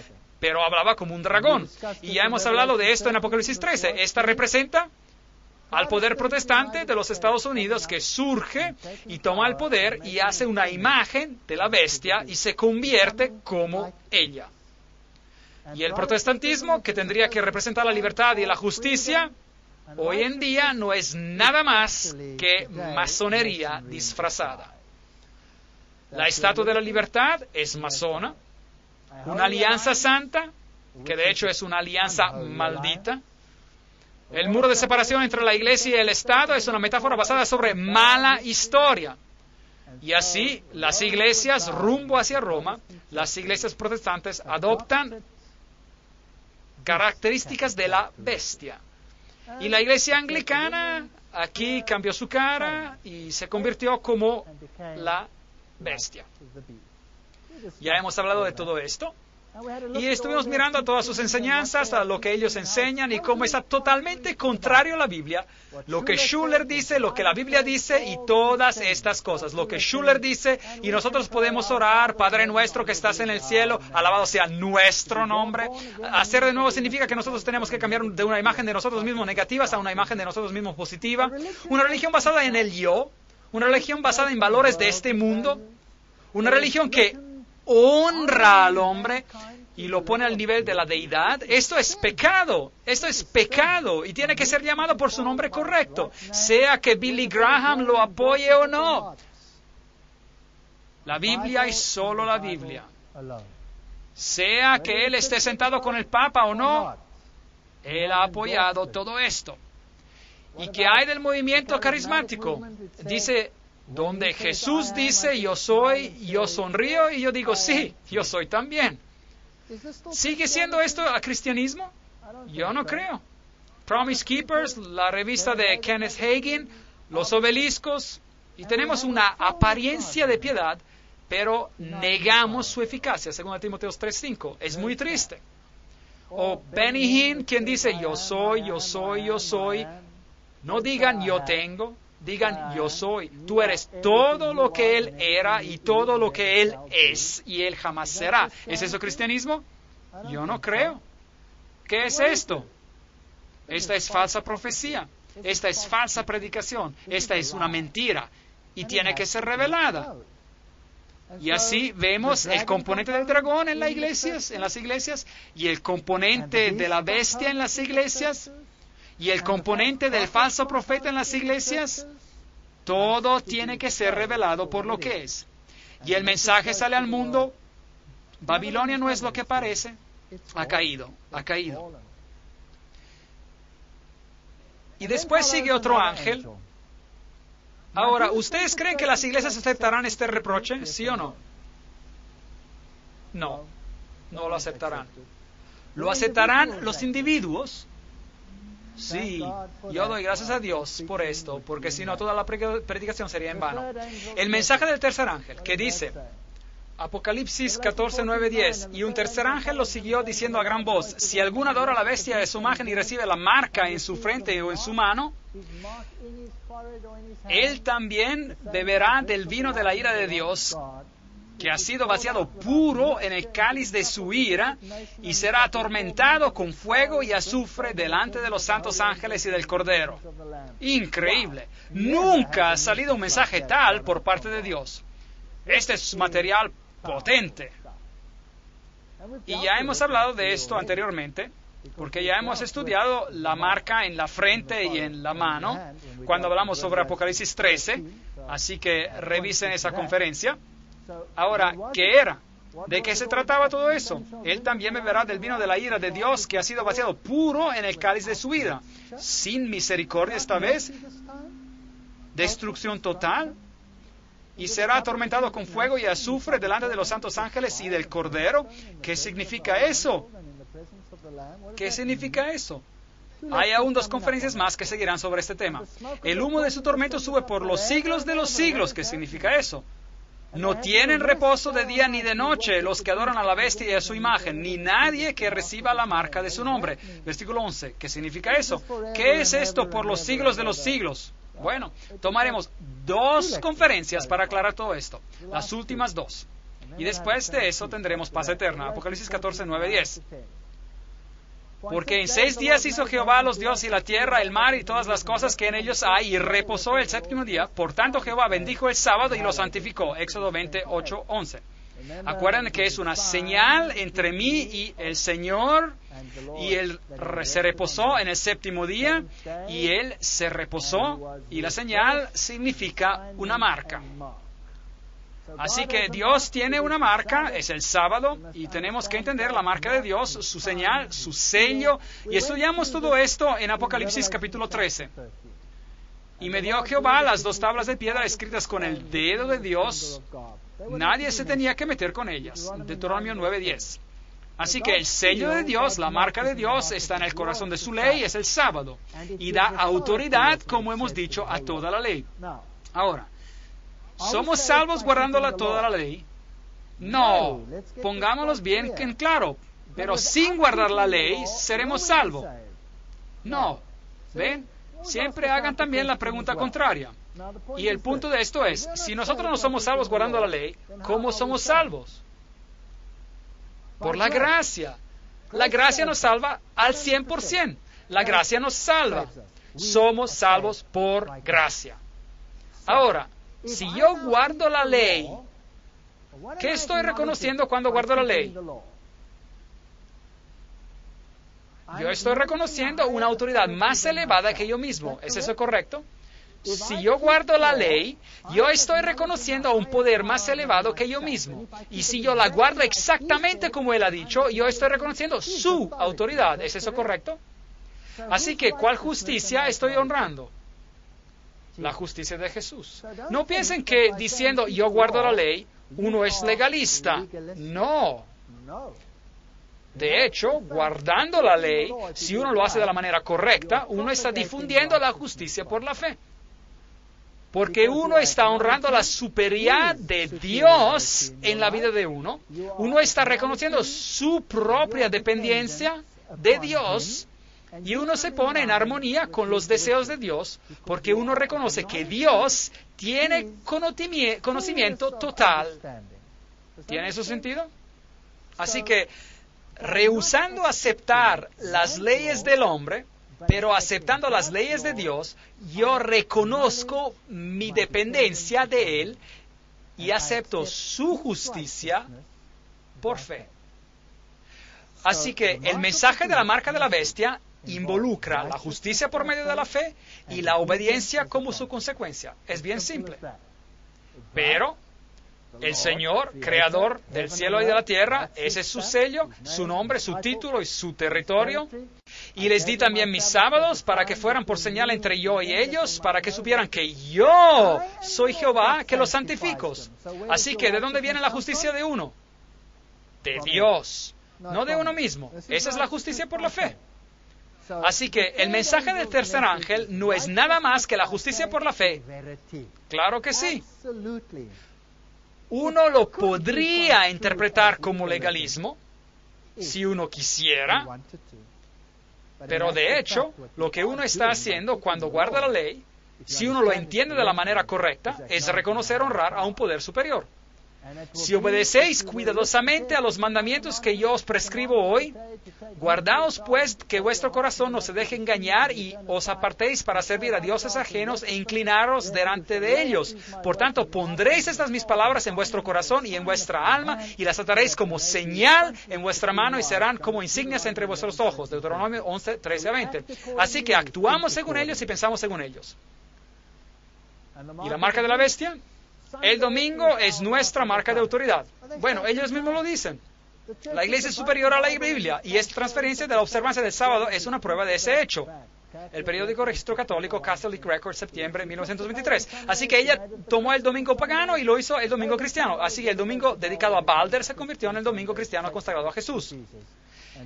pero hablaba como un dragón. Y ya hemos hablado de esto en Apocalipsis 13. Esta representa al poder protestante de los Estados Unidos, que surge y toma el poder y hace una imagen de la bestia y se convierte como ella. Y el protestantismo, que tendría que representar la libertad y la justicia, hoy en día no es nada más que masonería disfrazada. La Estatua de la Libertad es masona, una alianza santa, que de hecho es una alianza maldita. El muro de separación entre la iglesia y el Estado es una metáfora basada sobre mala historia. Y así, las iglesias rumbo hacia Roma, las iglesias protestantes adoptan características de la bestia. Y la iglesia anglicana aquí cambió su cara y se convirtió como la bestia. Ya hemos hablado de todo esto. Y estuvimos mirando a todas sus enseñanzas, a lo que ellos enseñan y cómo está totalmente contrario a la Biblia. Lo que Schuller dice, lo que la Biblia dice y todas estas cosas. Lo que Schuller dice, y nosotros podemos orar, Padre nuestro que estás en el cielo, alabado sea nuestro nombre. Hacer de nuevo significa que nosotros tenemos que cambiar de una imagen de nosotros mismos negativa a una imagen de nosotros mismos positiva. Una religión basada en el yo, una religión basada en valores de este mundo, una religión que honra al hombre y lo pone al nivel de la deidad. Esto es pecado y tiene que ser llamado por su nombre correcto, sea que Billy Graham lo apoye o no. La Biblia y solo la Biblia. Sea que él esté sentado con el Papa o no, él ha apoyado todo esto. ¿Y qué hay del movimiento carismático? Dice, donde Jesús dice, yo soy, yo sonrío, y yo digo, sí, yo soy también. ¿Sigue siendo esto a cristianismo? Yo no creo. Promise Keepers, la revista de Kenneth Hagin, los obeliscos, y tenemos una apariencia de piedad, pero negamos su eficacia, según Timoteo 3:5. Es muy triste. O Benny Hinn, quien dice, yo soy, yo soy, yo soy. No digan yo tengo, digan yo soy. Tú eres todo lo que Él era y todo lo que Él es y Él jamás será. ¿Es eso cristianismo? Yo no creo. ¿Qué es esto? Esta es falsa profecía. Esta es falsa predicación. Esta es una mentira y tiene que ser revelada. Y así vemos el componente del dragón en las iglesias, y el componente de la bestia en las iglesias, y el componente del falso profeta en las iglesias. Todo tiene que ser revelado por lo que es. Y el mensaje sale al mundo. Babilonia no es lo que parece. Ha caído, ha caído. Y después sigue otro ángel. Ahora, ¿ustedes creen que las iglesias aceptarán este reproche? ¿Sí o no? No, no lo aceptarán. ¿Lo aceptarán los individuos? Sí, yo doy gracias a Dios por esto, porque si no toda la predicación sería en vano. El mensaje del tercer ángel, que dice, Apocalipsis 14, 9, 10, y un tercer ángel lo siguió diciendo a gran voz, si alguno adora a la bestia de su imagen y recibe la marca en su frente o en su mano, él también beberá del vino de la ira de Dios, que ha sido vaciado puro en el cáliz de su ira, y será atormentado con fuego y azufre delante de los santos ángeles y del Cordero. Increíble. Nunca ha salido un mensaje tal por parte de Dios. Este es material potente. Y ya hemos hablado de esto anteriormente, porque ya hemos estudiado la marca en la frente y en la mano, cuando hablamos sobre Apocalipsis 13, así que revisen esa conferencia. Ahora, ¿qué era? ¿De qué se trataba todo eso? Él también beberá del vino de la ira de Dios, que ha sido vaciado puro en el cáliz de su ira. Sin misericordia esta vez, destrucción total, y será atormentado con fuego y azufre delante de los santos ángeles y del Cordero. ¿Qué significa eso? ¿Qué significa eso? Hay aún 2 conferencias más que seguirán sobre este tema. El humo de su tormento sube por los siglos de los siglos. ¿Qué significa eso? No tienen reposo de día ni de noche los que adoran a la bestia y a su imagen, ni nadie que reciba la marca de su nombre. Versículo 11. ¿Qué significa eso? ¿Qué es esto por los siglos de los siglos? Bueno, tomaremos 2 conferencias para aclarar todo esto. Las últimas 2. Y después de eso tendremos paz eterna. Apocalipsis 14, 9, 10. Porque en 6 días hizo Jehová los dioses y la tierra, el mar y todas las cosas que en ellos hay, y reposó el 7º día. Por tanto Jehová bendijo el sábado y lo santificó. Éxodo 28, 11. Acuérdense que es una señal entre mí y el Señor, y Él se reposó en el 7º día, y Él se reposó, y la señal significa una marca. Así que Dios tiene una marca, es el sábado, y tenemos que entender la marca de Dios, su señal, su sello, y estudiamos todo esto en Apocalipsis capítulo 13. Y me dio Jehová las 2 tablas de piedra escritas con el dedo de Dios. Nadie se tenía que meter con ellas. Deuteronomio 9:10. Así que el sello de Dios, la marca de Dios, está en el corazón de su ley, es el sábado, y da autoridad, como hemos dicho, a toda la ley. Ahora, ¿somos salvos guardando toda la ley? No, pongámoslos bien en claro, pero sin guardar la ley, ¿seremos salvos? No, ¿ven? Siempre hagan también la pregunta contraria. Y el punto de esto es, si nosotros no somos salvos guardando la ley, ¿cómo somos salvos? Por la gracia. La gracia nos salva al 100%. La gracia nos salva. Somos salvos por gracia. Ahora, si yo guardo la ley, ¿qué estoy reconociendo cuando guardo la ley? Yo estoy reconociendo una autoridad más elevada que yo mismo. ¿Es eso correcto? Si yo guardo la ley, yo estoy reconociendo a un poder más elevado que yo mismo. Y si yo la guardo exactamente como Él ha dicho, yo estoy reconociendo su autoridad. ¿Es eso correcto? Así que, ¿cuál justicia estoy honrando? La justicia de Jesús. No piensen que diciendo yo guardo la ley, uno es legalista. No. De hecho, guardando la ley, si uno lo hace de la manera correcta, uno está difundiendo la justicia por la fe. Porque uno está honrando la superioridad de Dios en la vida de uno. Uno está reconociendo su propia dependencia de Dios. Y uno se pone en armonía con los deseos de Dios, porque uno reconoce que Dios tiene conocimiento total. ¿Tiene eso sentido? Así que, rehusando aceptar las leyes del hombre, pero aceptando las leyes de Dios, yo reconozco mi dependencia de Él y acepto su justicia por fe. Así que el mensaje de la marca de la bestia involucra la justicia por medio de la fe y la obediencia como su consecuencia. Es bien simple. Pero el Señor, creador del cielo y de la tierra, ese es su sello, su nombre, su título y su territorio. Y les di también mis sábados para que fueran por señal entre yo y ellos, para que supieran que yo soy Jehová, que los santifico. Así que, ¿de dónde viene la justicia de uno? De Dios, no de uno mismo. Esa es la justicia por la fe. Así que el mensaje del tercer ángel no es nada más que la justicia por la fe. Claro que sí. Uno lo podría interpretar como legalismo, si uno quisiera, pero de hecho, lo que uno está haciendo cuando guarda la ley, si uno lo entiende de la manera correcta, es reconocer y honrar a un poder superior. Si obedecéis cuidadosamente a los mandamientos que yo os prescribo hoy, guardaos pues que vuestro corazón no se deje engañar y os apartéis para servir a dioses ajenos e inclinaros delante de ellos. Por tanto, pondréis estas mis palabras en vuestro corazón y en vuestra alma y las ataréis como señal en vuestra mano y serán como insignias entre vuestros ojos. Deuteronomio 11, 13 a 20. Así que actuamos según ellos y pensamos según ellos. ¿Y la marca de la bestia? El domingo es nuestra marca de autoridad. Bueno, ellos mismos lo dicen. La iglesia es superior a la Biblia y esta transferencia de la observancia del sábado es una prueba de ese hecho. El periódico Registro Católico, Catholic Record, septiembre de 1923. Así que ella tomó el domingo pagano y lo hizo el domingo cristiano. Así que el domingo dedicado a Balder se convirtió en el domingo cristiano consagrado a Jesús.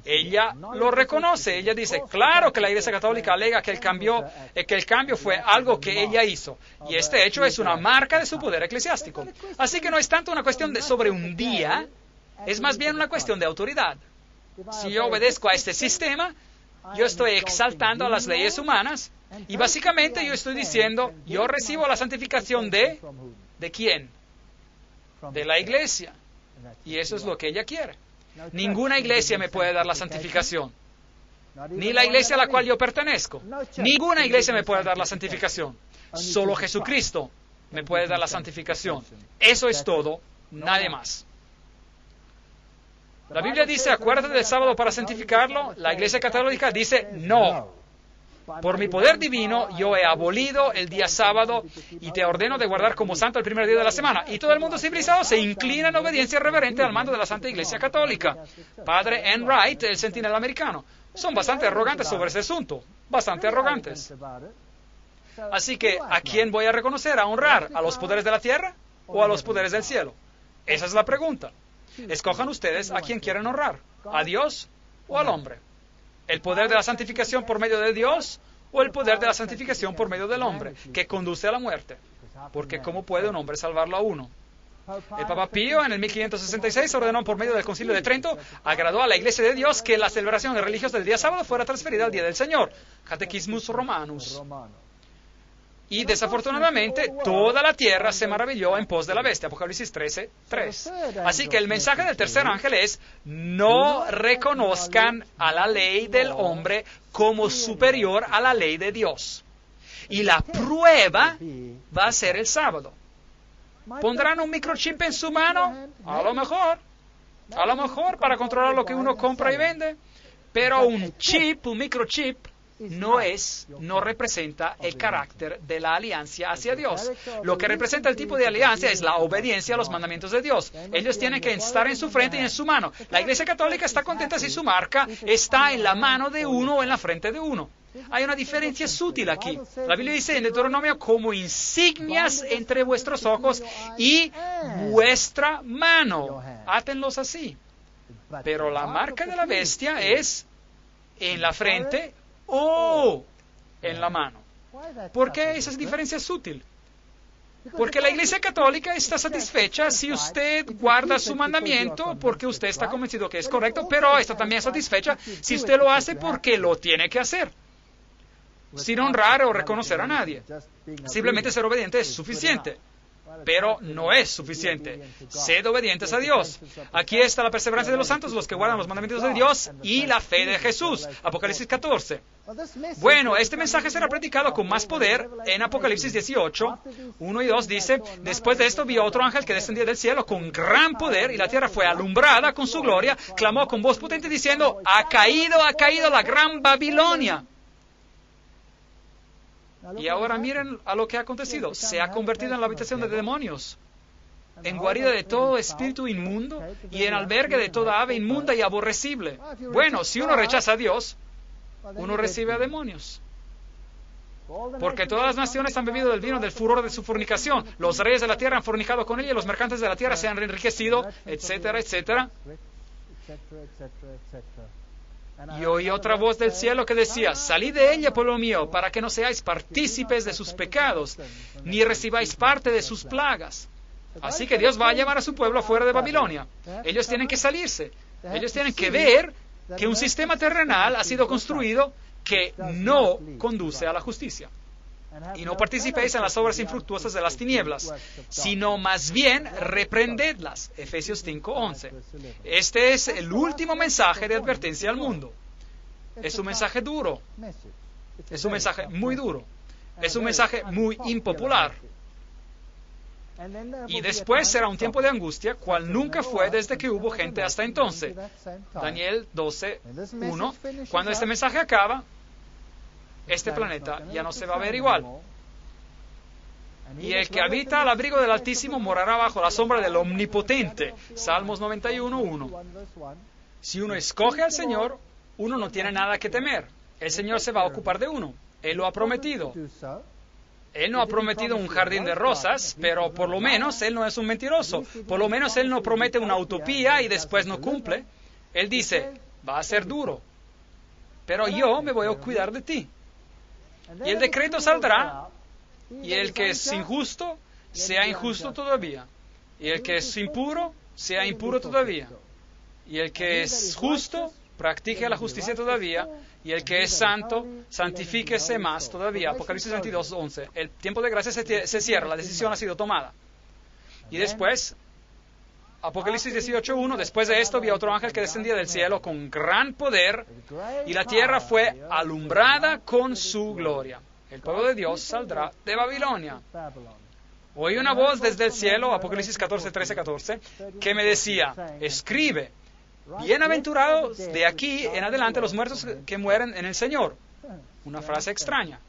Ella lo reconoce, ella dice, claro que la Iglesia Católica alega que el cambio fue algo que ella hizo, y este hecho es una marca de su poder eclesiástico. Así que no es tanto una cuestión sobre un día, es más bien una cuestión de autoridad. Si yo obedezco a este sistema, yo estoy exaltando a las leyes humanas, y básicamente yo estoy diciendo, yo recibo la santificación ¿de quién? De la Iglesia, y eso es lo que ella quiere. Ninguna iglesia me puede dar la santificación. Ni la iglesia a la cual yo pertenezco. Ninguna iglesia me puede dar la santificación. Solo Jesucristo me puede dar la santificación. Eso es todo, nadie más. La Biblia dice, acuérdate del sábado para santificarlo. La Iglesia Católica dice, no. Por mi poder divino, yo he abolido el día sábado y te ordeno de guardar como santo el primer día de la semana. Y todo el mundo civilizado se inclina en obediencia reverente al mando de la Santa Iglesia Católica. Padre Enright, el centinela americano. Son bastante arrogantes sobre ese asunto. Bastante arrogantes. Así que, ¿a quién voy a reconocer, a honrar? ¿A los poderes de la tierra o a los poderes del cielo? Esa es la pregunta. Escojan ustedes a quién quieren honrar. ¿A Dios o al hombre? ¿El poder de la santificación por medio de Dios o el poder de la santificación por medio del hombre, que conduce a la muerte? Porque ¿cómo puede un hombre salvarlo a uno? El Papa Pío en el 1566 ordenó por medio del Concilio de Trento, agradó a la Iglesia de Dios que la celebración religiosa del día sábado fuera transferida al día del Señor, Catechismus Romanus. Y desafortunadamente toda la tierra se maravilló en pos de la bestia, Apocalipsis 13, 3. Así que el mensaje del tercer ángel es, no reconozcan a la ley del hombre como superior a la ley de Dios. Y la prueba va a ser el sábado. ¿Pondrán un microchip en su mano? A lo mejor para controlar lo que uno compra y vende. Pero un microchip, no representa el carácter de la alianza hacia Dios. Lo que representa el tipo de alianza es la obediencia a los mandamientos de Dios. Ellos tienen que estar en su frente y en su mano. La Iglesia Católica está contenta si su marca está en la mano de uno o en la frente de uno. Hay una diferencia sutil aquí. La Biblia dice en Deuteronomio, como insignias entre vuestros ojos y vuestra mano. Átenlos así. Pero la marca de la bestia es en la frente o en la mano. ¿Por qué esa diferencia es sutil? Porque la Iglesia Católica está satisfecha si usted guarda su mandamiento porque usted está convencido que es correcto, pero está también satisfecha si usted lo hace porque lo tiene que hacer, sin honrar o reconocer a nadie. Simplemente ser obediente es suficiente. Pero no es suficiente. Sed obedientes a Dios. Aquí está la perseverancia de los santos, los que guardan los mandamientos de Dios y la fe de Jesús. Apocalipsis 14. Bueno, este mensaje será predicado con más poder en Apocalipsis 18, 1 y 2 dice, después de esto vi a otro ángel que descendía del cielo con gran poder y la tierra fue alumbrada con su gloria, clamó con voz potente diciendo, ha caído la gran Babilonia. Y ahora miren a lo que ha acontecido. Se ha convertido en la habitación de demonios, en guarida de todo espíritu inmundo y en albergue de toda ave inmunda y aborrecible. Bueno, si uno rechaza a Dios, uno recibe a demonios. Porque todas las naciones han bebido del vino del furor de su fornicación. Los reyes de la tierra han fornicado con ella y los mercantes de la tierra se han enriquecido, etcétera, etcétera. Y oí otra voz del cielo que decía, salid de ella, pueblo mío, para que no seáis partícipes de sus pecados, ni recibáis parte de sus plagas. Así que Dios va a llamar a su pueblo fuera de Babilonia. Ellos tienen que salirse. Ellos tienen que ver que un sistema terrenal ha sido construido que no conduce a la justicia. Y no participéis en las obras infructuosas de las tinieblas, sino más bien reprendedlas. Efesios 5:11. Este es el último mensaje de advertencia al mundo. Es un mensaje duro. Es un mensaje muy duro. Es un mensaje muy impopular. Y después será un tiempo de angustia, cual nunca fue desde que hubo gente hasta entonces. Daniel 12:1. Cuando este mensaje acaba, este planeta ya no se va a ver igual. Y el que habita al abrigo del Altísimo morará bajo la sombra del Omnipotente. Salmos 91:1. Si uno escoge al Señor, uno no tiene nada que temer. El Señor se va a ocupar de uno. Él lo ha prometido. Él no ha prometido un jardín de rosas, pero por lo menos Él no es un mentiroso. Por lo menos Él no promete una utopía y después no cumple. Él dice, va a ser duro, pero yo me voy a cuidar de ti. Y el decreto saldrá, y el que es injusto, sea injusto todavía. Y el que es impuro, sea impuro todavía. Y el que es justo, practique la justicia todavía. Y el que es santo, santifíquese más todavía. Apocalipsis 22:11. El tiempo de gracia se cierra, la decisión ha sido tomada. Y después, Apocalipsis 18:1, después de esto vi a otro ángel que descendía del cielo con gran poder, y la tierra fue alumbrada con su gloria. El pueblo de Dios saldrá de Babilonia. Oí una voz desde el cielo, Apocalipsis 14, que me decía, escribe, bienaventurados de aquí en adelante los muertos que mueren en el Señor. Una frase extraña.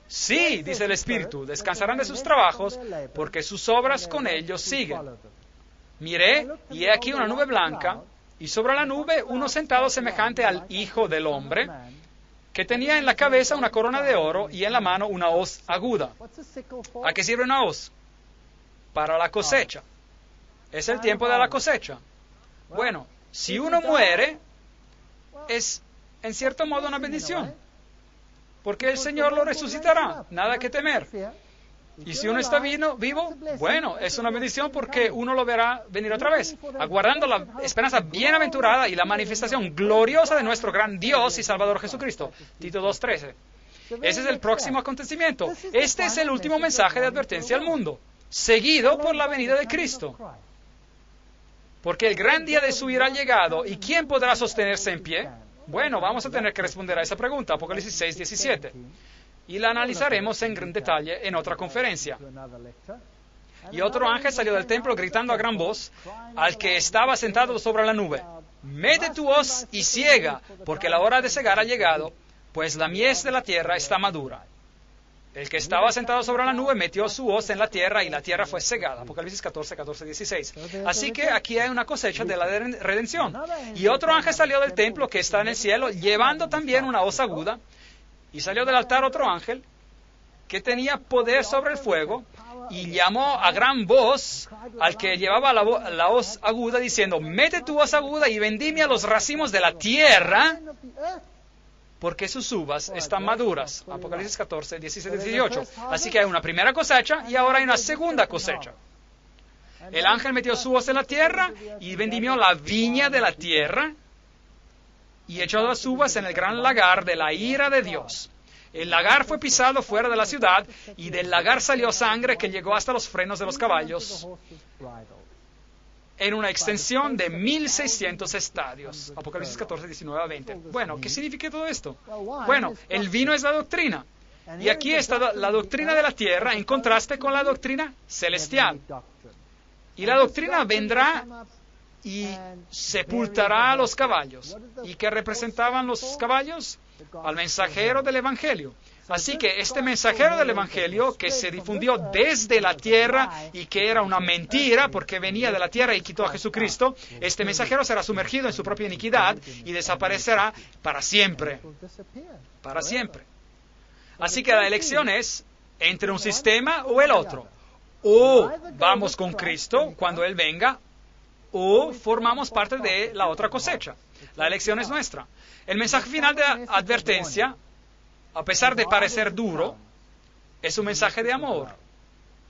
Sí, dice el Espíritu, descansarán de sus trabajos, porque sus obras con ellos siguen. Miré, y he aquí una nube blanca, y sobre la nube uno sentado semejante al Hijo del Hombre, que tenía en la cabeza una corona de oro y en la mano una hoz aguda. ¿A qué sirve una hoz? Para la cosecha. Es el tiempo de la cosecha. Bueno, si uno muere, es en cierto modo una bendición, porque el Señor lo resucitará, nada que temer. Y si uno está vivo, bueno, es una bendición porque uno lo verá venir otra vez, aguardando la esperanza bienaventurada y la manifestación gloriosa de nuestro gran Dios y Salvador Jesucristo. Tito 2:13. Ese es el próximo acontecimiento. Este es el último mensaje de advertencia al mundo, seguido por la venida de Cristo. Porque el gran día de su ira ha llegado, ¿y quién podrá sostenerse en pie? Bueno, vamos a tener que responder a esa pregunta, Apocalipsis 6:17. Y la analizaremos en gran detalle en otra conferencia. Y otro ángel salió del templo gritando a gran voz al que estaba sentado sobre la nube, mete tu hoz y ciega, porque la hora de cegar ha llegado, pues la mies de la tierra está madura. El que estaba sentado sobre la nube metió su hoz en la tierra y la tierra fue cegada. Apocalipsis 16. Así que aquí hay una cosecha de la redención. Y otro ángel salió del templo que está en el cielo, llevando también una hoz aguda. Y salió del altar otro ángel que tenía poder sobre el fuego y llamó a gran voz al que llevaba la hoz aguda diciendo, mete tu hoz aguda y vendimia los racimos de la tierra porque sus uvas están maduras. Apocalipsis 14, 17, 18. Así que hay una primera cosecha y ahora hay una segunda cosecha. El ángel metió su hoz en la tierra y vendimió la viña de la tierra y echó las uvas en el gran lagar de la ira de Dios. El lagar fue pisado fuera de la ciudad y del lagar salió sangre que llegó hasta los frenos de los caballos en una extensión de 1.600 estadios. Apocalipsis 14, 19 a 20. Bueno, ¿qué significa todo esto? Bueno, el vino es la doctrina. Y aquí está la doctrina de la tierra en contraste con la doctrina celestial. Y la doctrina vendrá y sepultará a los caballos. ¿Y qué representaban los caballos? Al mensajero del Evangelio. Así que este mensajero del Evangelio que se difundió desde la tierra y que era una mentira porque venía de la tierra y quitó a Jesucristo, este mensajero será sumergido en su propia iniquidad y desaparecerá para siempre. Para siempre. Así que la elección es entre un sistema o el otro. O vamos con Cristo cuando Él venga, o formamos parte de la otra cosecha. La elección es nuestra. El mensaje final de advertencia, a pesar de parecer duro, es un mensaje de amor,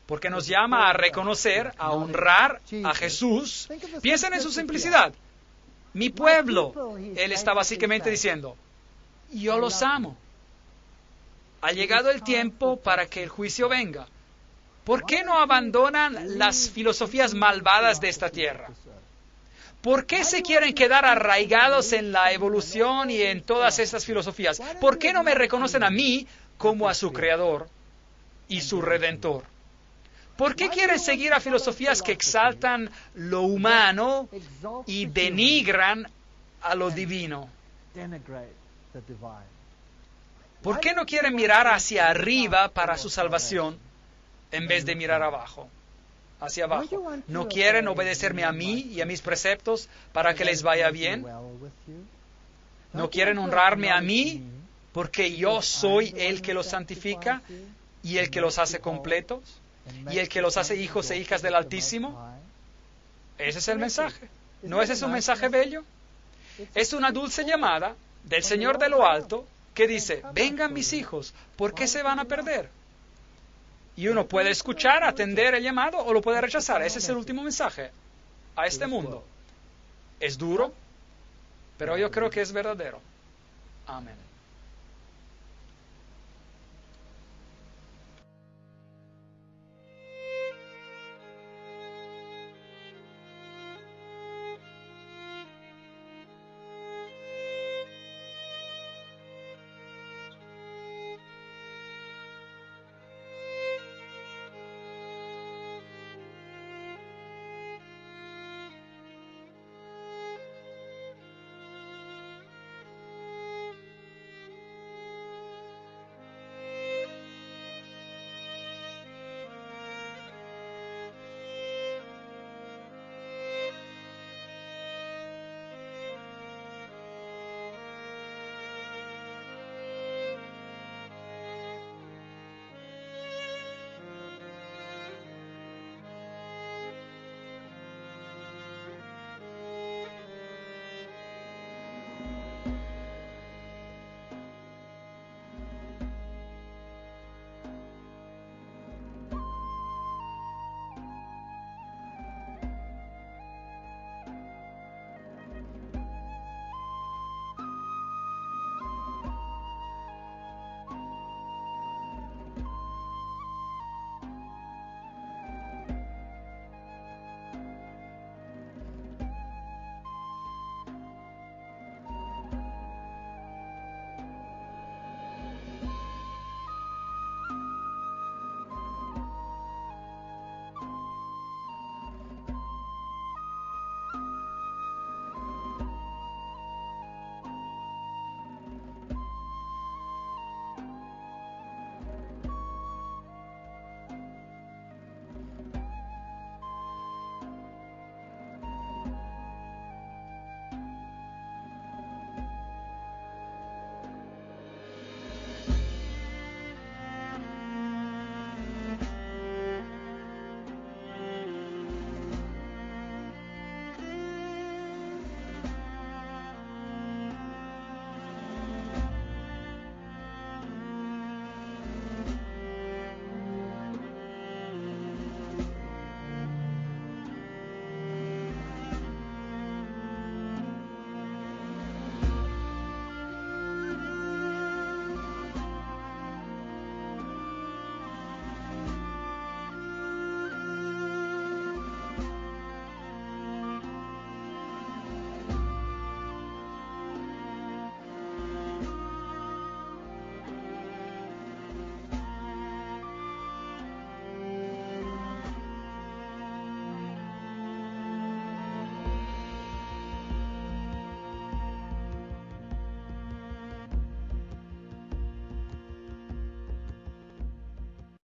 porque nos llama a reconocer, a honrar a Jesús. Piensen en su simplicidad. Mi pueblo, Él está básicamente diciendo, yo los amo. Ha llegado el tiempo para que el juicio venga. ¿Por qué no abandonan las filosofías malvadas de esta tierra? ¿Por qué se quieren quedar arraigados en la evolución y en todas estas filosofías? ¿Por qué no me reconocen a mí como a su Creador y su Redentor? ¿Por qué quieren seguir a filosofías que exaltan lo humano y denigran a lo divino? ¿Por qué no quieren mirar hacia arriba para su salvación en vez de mirar abajo? Hacia abajo. ¿No quieren obedecerme a mí y a mis preceptos para que les vaya bien? ¿No quieren honrarme a mí porque yo soy el que los santifica y el que los hace completos y el que los hace hijos e hijas del Altísimo? Ese es el mensaje. ¿No ese es un mensaje bello? Es una dulce llamada del Señor de lo alto que dice, vengan mis hijos, ¿por qué se van a perder? Y uno puede escuchar, atender el llamado o lo puede rechazar. Ese es el último mensaje a este mundo. Es duro, pero yo creo que es verdadero. Amén.